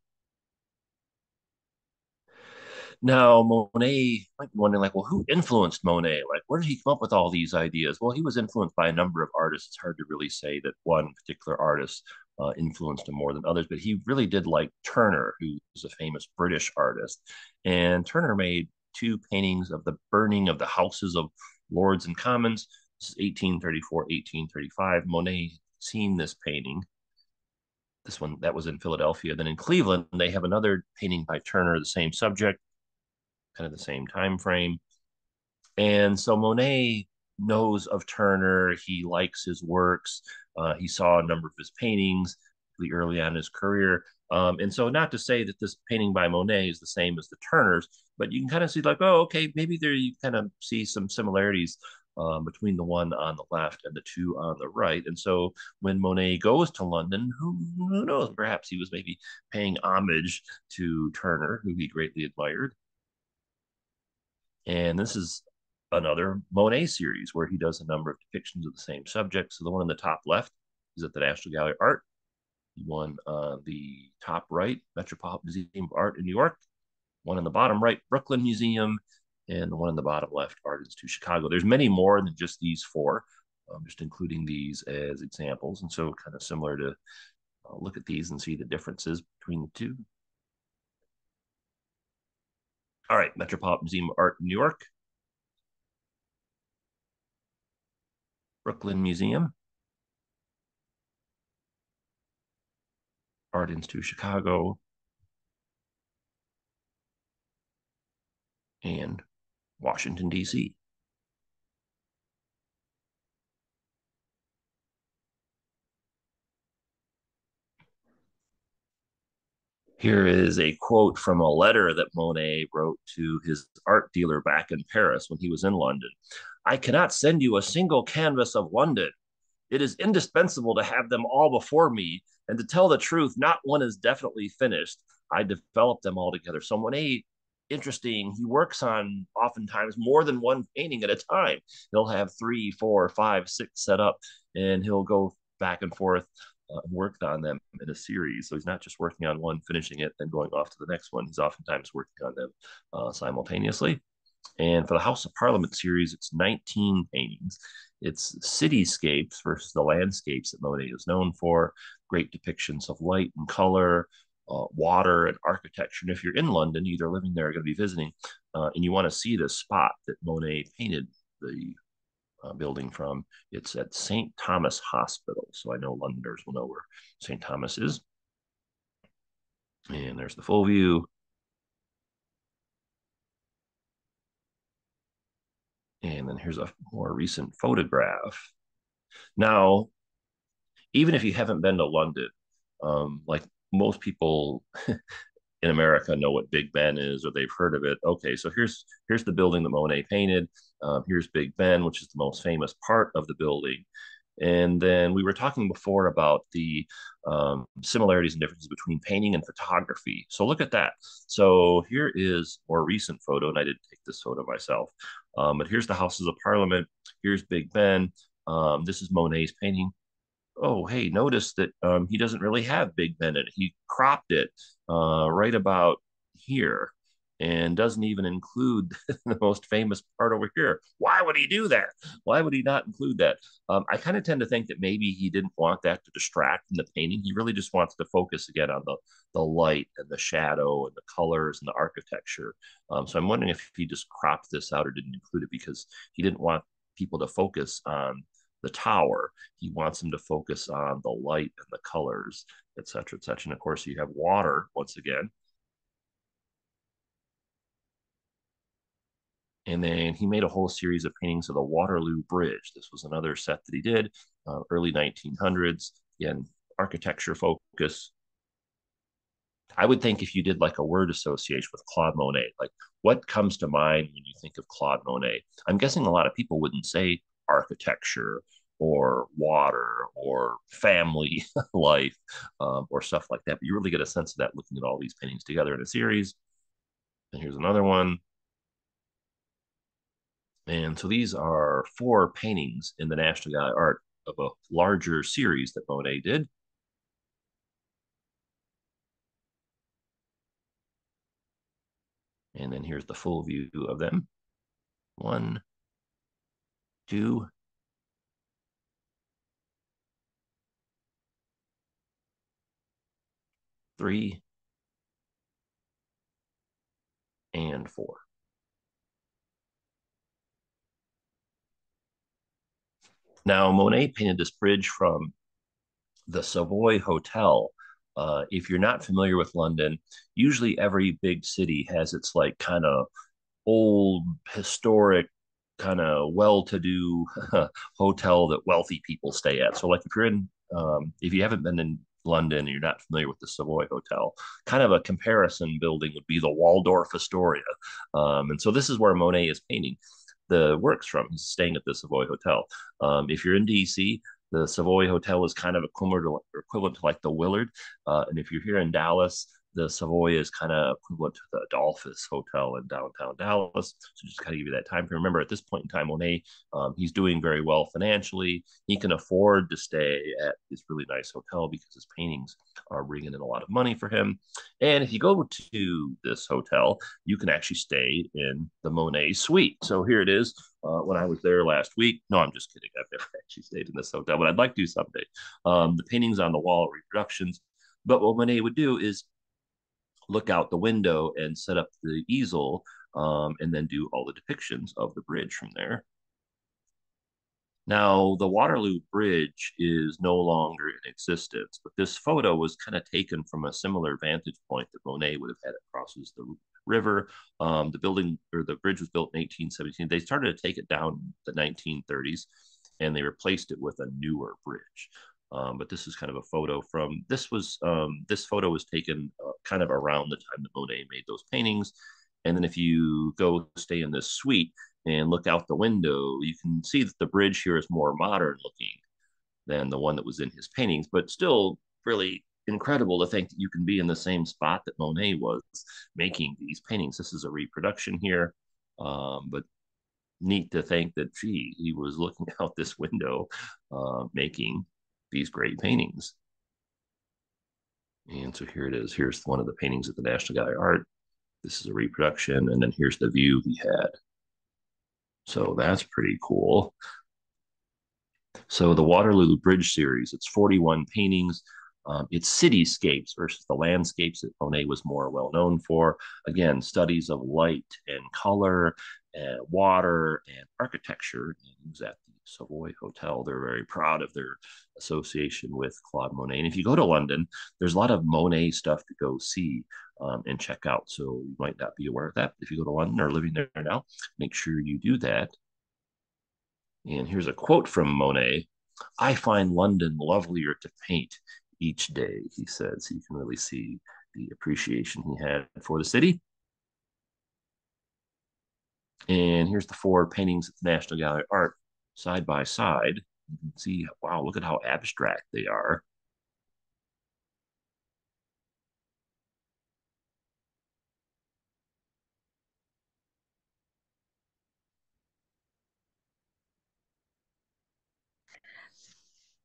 Now, Monet might be wondering, like, well, who influenced Monet? Like, where did he come up with all these ideas? Well, he was influenced by a number of artists. It's hard to really say that one particular artist influenced him more than others, but he really did like Turner, who's a famous British artist. And Turner made two paintings of the burning of the houses of lords and commons. This is 1834, 1835. Monet seen this painting. This one that was in Philadelphia. Then in Cleveland, they have another painting by Turner, the same subject, kind of the same time frame. And so Monet knows of Turner. He likes his works. He saw a number of his paintings really early on in his career. And so, not to say that this painting by Monet is the same as the Turners, but you can kind of see, like, oh, okay, maybe there you kind of see some similarities between the one on the left and the two on the right. And so, when Monet goes to London, who knows? Perhaps he was maybe paying homage to Turner, who he greatly admired. And this is another Monet series where he does a number of depictions of the same subject. So the one on the top left is at the National Gallery of Art. The one on the top right, Metropolitan Museum of Art in New York. One on the bottom right, Brooklyn Museum. And the one on the bottom left, Art Institute Chicago. There's many more than just these four. I'm just including these as examples. And so kind of similar to look at these and see the differences between the two. All right, Metropolitan Museum of Art in New York. Brooklyn Museum. Art Institute Chicago. And Washington, D.C. Here is a quote from a letter that Monet wrote to his art dealer back in Paris when he was in London. I cannot send you a single canvas of London. It is indispensable to have them all before me, and to tell the truth, not one is definitely finished. I develop them all together. So Monet, interesting, he works on oftentimes more than one painting at a time. He'll have 3, 4, 5, 6 set up, and he'll go back and forth worked on them in a series. So he's not just working on one, finishing it, then going off to the next one. He's oftentimes working on them simultaneously. And for the House of Parliament series, it's 19 paintings. It's cityscapes versus the landscapes that Monet is known for, great depictions of light and color, water and architecture. And if you're in London, either living there or going to be visiting, and you want to see the spot that Monet painted the building from, it's at St. Thomas Hospital. So I know Londoners will know where St. Thomas is. And there's the full view. And then here's a more recent photograph. Now, even if you haven't been to London, like most people in America know what Big Ben is, or they've heard of it. Okay, so here's the building that Monet painted. Here's Big Ben, which is the most famous part of the building. And then we were talking before about the similarities and differences between painting and photography. So look at that. So here is a more recent photo, and I didn't take this photo myself. But here's the Houses of Parliament. Here's Big Ben. This is Monet's painting. Oh, hey, notice that he doesn't really have Big Ben in it. He cropped it right about here and doesn't even include the most famous part over here. Why would he do that? Why would he not include that? I kind of tend to think that maybe he didn't want that to distract from the painting. He really just wants to focus again on the light and the shadow and the colors and the architecture. So I'm wondering if he just cropped this out or didn't include it because he didn't want people to focus on the tower. He wants them to focus on the light and the colors, et cetera, et cetera. And of course, you have water once again. And then he made a whole series of paintings of the Waterloo Bridge. This was another set that he did, early 1900s. Again, architecture focus. I would think if you did like a word association with Claude Monet, like what comes to mind when you think of Claude Monet? I'm guessing a lot of people wouldn't say architecture or water or family life or stuff like that. But you really get a sense of that looking at all these paintings together in a series. And here's another one. And so these are 4 paintings in the National Gallery of Art of a larger series that Monet did. And then here's the full view of them. 1, 2, 3, and 4. Now, Monet painted this bridge from the Savoy Hotel. If you're not familiar with London, usually every big city has its like kind of old, historic, kind of well-to-do hotel that wealthy people stay at. So, like if you haven't been in London and you're not familiar with the Savoy Hotel, kind of a comparison building would be the Waldorf Astoria. And so this is where Monet is painting the works from. He's staying at the Savoy Hotel. If you're in DC, the Savoy Hotel is kind of equivalent to like the Willard. And if you're here in Dallas, the Savoy is kind of equivalent to the Adolphus Hotel in downtown Dallas. So just kind of give you that time to remember at this point in time, Monet, he's doing very well financially. He can afford to stay at this really nice hotel because his paintings are bringing in a lot of money for him. And if you go to this hotel, you can actually stay in the Monet suite. So here it is. When I was there last week. No, I'm just kidding. I've never actually stayed in this hotel, but I'd like to someday. The paintings on the wall are reproductions. But what Monet would do is look out the window and set up the easel, and then do all the depictions of the bridge from there. Now, the Waterloo Bridge is no longer in existence, but this photo was kind of taken from a similar vantage point that Monet would have had. It crosses the river. The building or the bridge was built in 1817. They started to take it down in the 1930s, and they replaced it with a newer bridge. But this is kind of a photo from this photo was taken kind of around the time that Monet made those paintings. And then if you go stay in this suite and look out the window, you can see that the bridge here is more modern looking than the one that was in his paintings, but still really incredible to think that you can be in the same spot that Monet was making these paintings. This is a reproduction here, but neat to think that, gee, he was looking out this window making these great paintings. And so here it is. Here's one of the paintings at the National Gallery of Art. This is a reproduction, and then here's the view he had. So that's pretty cool. So the Waterloo Bridge series, it's 41 paintings. It's cityscapes versus the landscapes that Monet was more well known for. Again, studies of light and color and water and architecture. And he was at the Savoy Hotel. They're very proud of their association with Claude Monet. And if you go to London, there's a lot of Monet stuff to go see and check out. So you might not be aware of that. If you go to London or living there now, make sure you do that. And here's a quote from Monet. "I find London lovelier to paint each day," he said. So you can really see the appreciation he had for the city. And here's the 4 paintings at the National Gallery of Art side by side. You can see, wow, look at how abstract they are.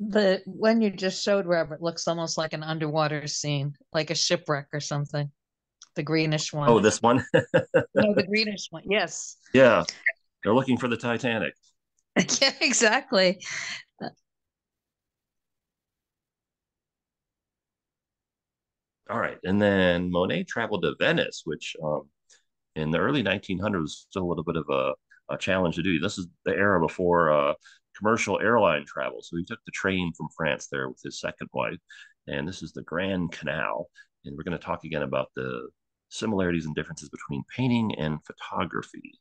The one you just showed, Robert, looks almost like an underwater scene, like a shipwreck or something. The greenish one. Oh, this one? No, the greenish one. Yes. Yeah, they're looking for the Titanic. Yeah, exactly. All right. And then Monet traveled to Venice, which in the early 1900s was still a little bit of a challenge to do. This is the era before commercial airline travel. So he took the train from France there with his second wife. And this is the Grand Canal. And we're going to talk again about the similarities and differences between painting and photography.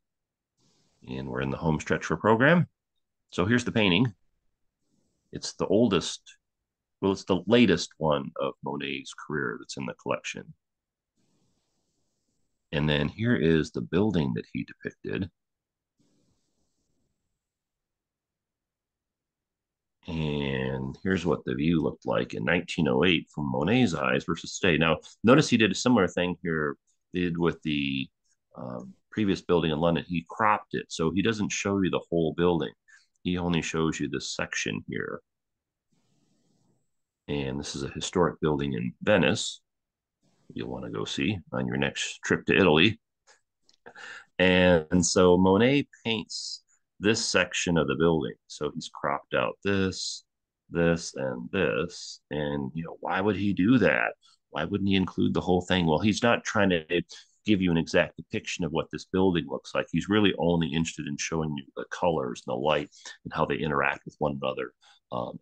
And we're in the home stretch for program. So here's the painting. It's the oldest, well, it's the latest one of Monet's career that's in the collection. And then here is the building that he depicted. And here's what the view looked like in 1908 from Monet's eyes versus today. Now, notice he did a similar thing here, did with the previous building in London, he cropped it. So he doesn't show you the whole building. He only shows you this section here. And this is a historic building in Venice. You'll want to go see on your next trip to Italy. And so Monet paints this section of the building. So he's cropped out this, this, and this. And, why would he do that? Why wouldn't he include the whole thing? Well, he's not trying to give you an exact depiction of what this building looks like. He's really only interested in showing you the colors and the light and how they interact with one another,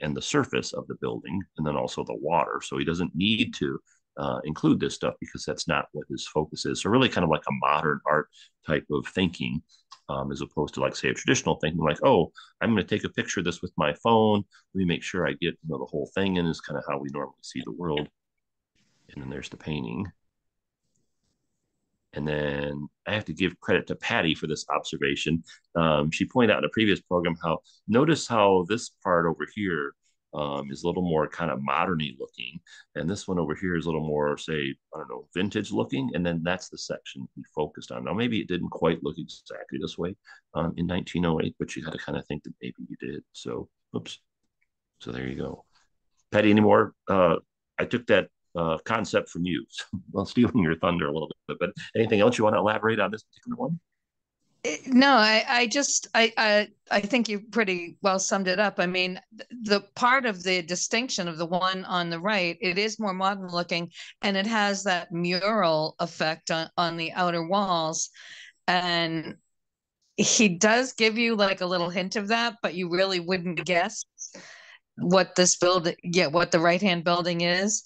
and the surface of the building, and then also the water. So he doesn't need to include this stuff because that's not what his focus is. So really kind of like a modern art type of thinking, as opposed to, like, say, a traditional thinking, like, oh, I'm going to take a picture of this with my phone. Let me make sure I get the whole thing in, is kind of how we normally see the world. And then there's the painting. And then I have to give credit to Patty for this observation. She pointed out in a previous program notice how this part over here is a little more kind of modern-y looking. And this one over here is a little more, say, I don't know, vintage looking. And then that's the section we focused on. Now, maybe it didn't quite look exactly this way in 1908, but you had to kind of think that maybe you did. So, oops. So there you go. Patty, any more? I took that concept from you. Well, stealing your thunder a little bit, but anything else you want to elaborate on this particular one? No, I think you pretty well summed it up. I mean, the part of the distinction of the one on the right, it is more modern looking, and it has that mural effect on the outer walls. And he does give you like a little hint of that, but you really wouldn't guess what this building, what the right-hand building is.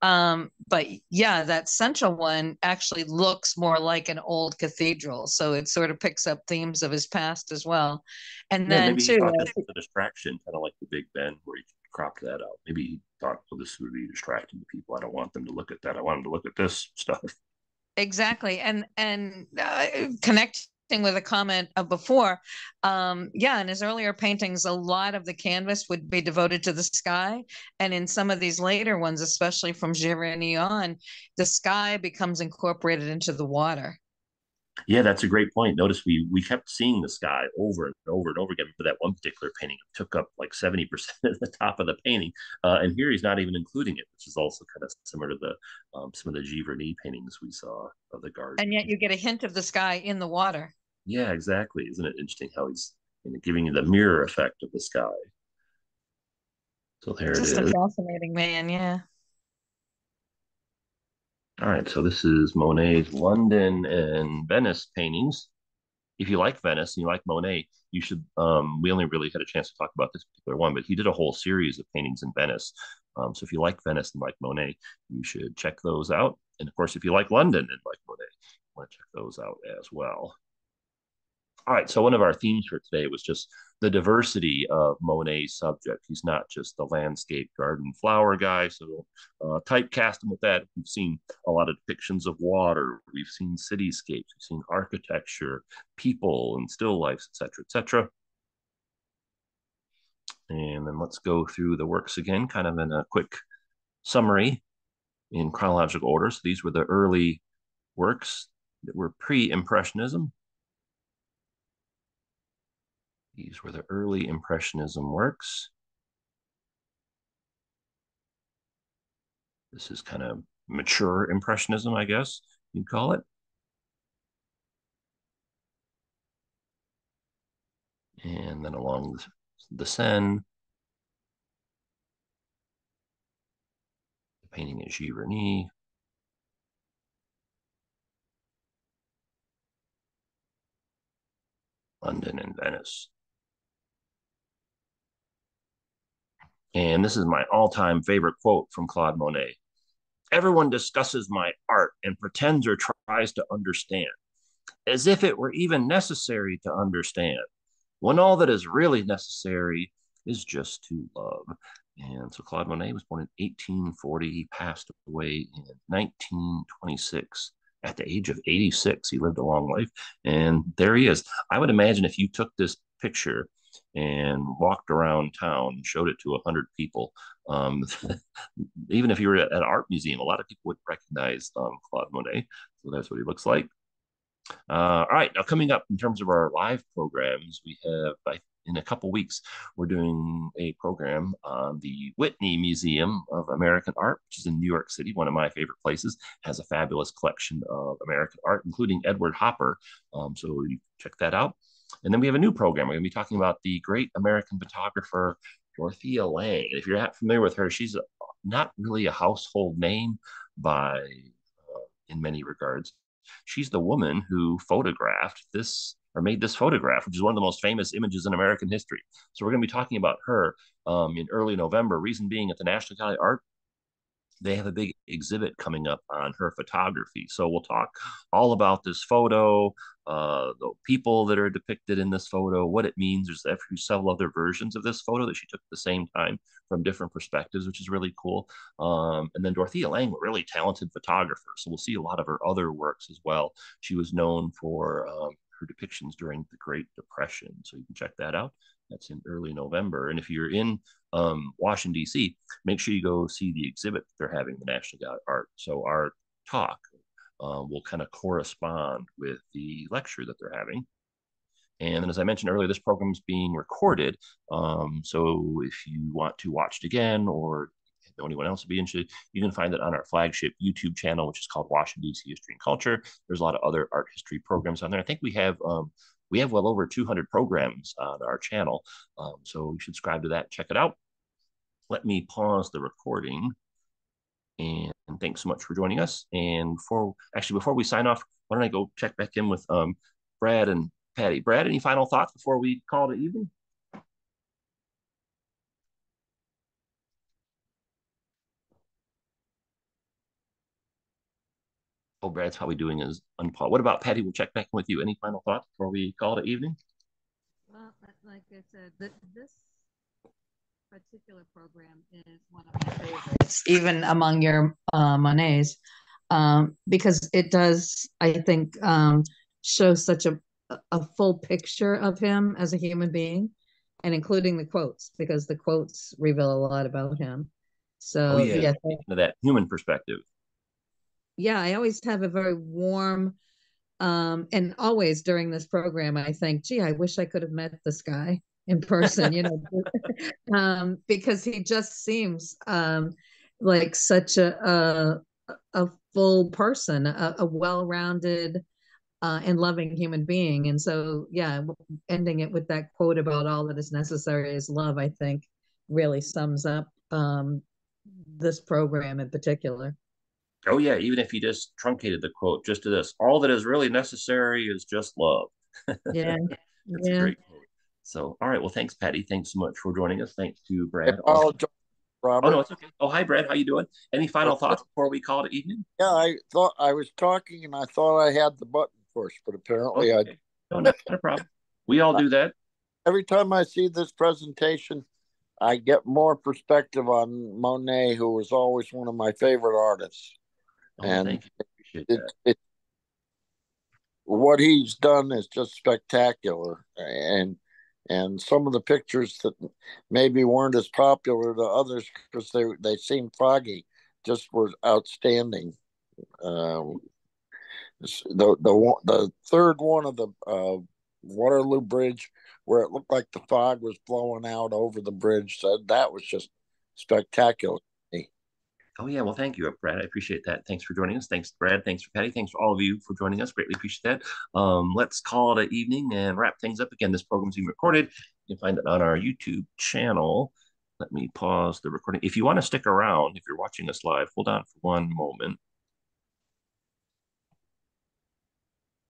But yeah, that central one actually looks more like an old cathedral. So it sort of picks up themes of his past as well. And Yeah, then maybe he too, thought this was a distraction, kind of like the Big Ben, where he cropped that out. Maybe he thought, well, this would be distracting to people. I don't want them to look at that. I want them to look at this stuff. exactly. And connecting with a comment of before, yeah, in his earlier paintings, a lot of the canvas would be devoted to the sky. And in some of these later ones, especially from Giverny on, the sky becomes incorporated into the water. Yeah, that's a great point. Notice we kept seeing the sky over and over and over again for that one particular painting. It took up like 70% of the top of the painting. And here he's not even including it, which is also kind of similar to the some of the Giverny paintings we saw of the garden. And yet you get a hint of the sky in the water. Yeah, exactly. Isn't it interesting how he's giving you the mirror effect of the sky? So there it Just a is. fascinating man, yeah. All right, so this is Monet's London and Venice paintings. If you like Venice and you like Monet, you should. We only really had a chance to talk about this particular one, but he did a whole series of paintings in Venice. So if you like Venice and like Monet, you should check those out. And of course, if you like London and like Monet, you want to check those out as well. All right, so one of our themes for today was just the diversity of Monet's subject. He's not just the landscape garden flower guy, so typecast him with that. We've seen a lot of depictions of water, we've seen cityscapes, we've seen architecture, people, and still lifes, etc., etc. And then let's go through the works again, kind of in a quick summary in chronological order. So these were the early works that were pre-Impressionism. These were the early Impressionism works. This is kind of mature Impressionism, I guess you'd call it. And then along the Seine, the painting at Giverny. London and Venice. And this is my all-time favorite quote from Claude Monet. Everyone discusses my art and pretends or tries to understand, as if it were even necessary to understand, when all that is really necessary is just to love. And so Claude Monet was born in 1840. He passed away in 1926 at the age of 86. He lived a long life. And there he is. I would imagine if you took this picture and walked around town and showed it to 100 people, even if you were at an art museum, a lot of people would recognize Claude Monet. So that's what he looks like. All right, now coming up in terms of our live programs, we have in a couple weeks we're doing a program on the Whitney Museum of American Art, which is in New York City, one of my favorite places. Has a fabulous collection of American art, including Edward Hopper. So you check that out. And then we have a new program. We're going to be talking about the great American photographer Dorothea Lange. And if you're not familiar with her, she's not really a household name by in many regards. She's the woman who photographed this or made this photograph, which is one of the most famous images in American history. So we're going to be talking about her in early November. Reason being, at the National Gallery of Art, they have a big exhibit coming up on her photography. So we'll talk all about this photo, the people that are depicted in this photo, what it means. There's actually several other versions of this photo that she took at the same time from different perspectives, which is really cool. And then Dorothea Lange, a really talented photographer. So we'll see a lot of her other works as well. She was known for her depictions during the Great Depression. So you can check that out. That's in early November. And if you're in Washington, D.C., make sure you go see the exhibit they're having the National Gallery of Art. So our talk will kind of correspond with the lecture that they're having. And then, as I mentioned earlier, this program is being recorded. So if you want to watch it again or anyone else would be interested, you can find it on our flagship YouTube channel, which is called Washington, D.C. History and Culture. There's a lot of other art history programs on there. I think we have well over 200 programs on our channel. So you should subscribe to that, check it out. Let me pause the recording. And thanks so much for joining us. And before we sign off, why don't I go check back in with Brad and Patty. Brad, any final thoughts before we call it evening? Oh, Brad's probably doing his unpause. What about Patty? We'll check back in with you. Any final thoughts before we call it evening? Well, like I said, this particular program is one of my favorites, even among your Monets, because it does, I think, show such a full picture of him as a human being, and including the quotes, because the quotes reveal a lot about him. Oh So yeah, yeah, that human perspective. yeah, I always have a very warm, and always during this program, I think, gee, I wish I could have met this guy in person, because he just seems like such a full person, a well-rounded and loving human being. And so, yeah, ending it with that quote about all that is necessary is love, I think, really sums up this program in particular. Oh yeah, even if he just truncated the quote just to this, all that is really necessary is just love. Yeah, That's a yeah. great quote. So, all right. Well, thanks, Patty. Thanks so much for joining us. Thanks to I Brad also. apologize, Oh no, Robert. it's okay. Oh, hi, Brad. How you doing? Any final thoughts before we call it evening? Yeah, I thought I was talking and I thought I had the button pushed, but Oh, apparently it's I. okay. No, not a problem. We all do that. Every time I see this presentation, I get more perspective on Monet, who was always one of my favorite artists. Oh, And thank you. Appreciate it, that. it what he's done is just spectacular. And some of the pictures that maybe weren't as popular to others because they seemed foggy, just were outstanding. Um, the third one of the Waterloo Bridge, where it looked like the fog was blowing out over the bridge, so that was just spectacular. Oh yeah, well, thank you, Brad. I appreciate that. Thanks for joining us. Thanks, Brad. Thanks for Patty. Thanks for all of you for joining us. Greatly appreciate that. Let's call it an evening and wrap things up. Again, this program's being recorded. You can find it on our YouTube channel. Let me pause the recording. If you want to stick around, if you're watching us live, hold on for one moment.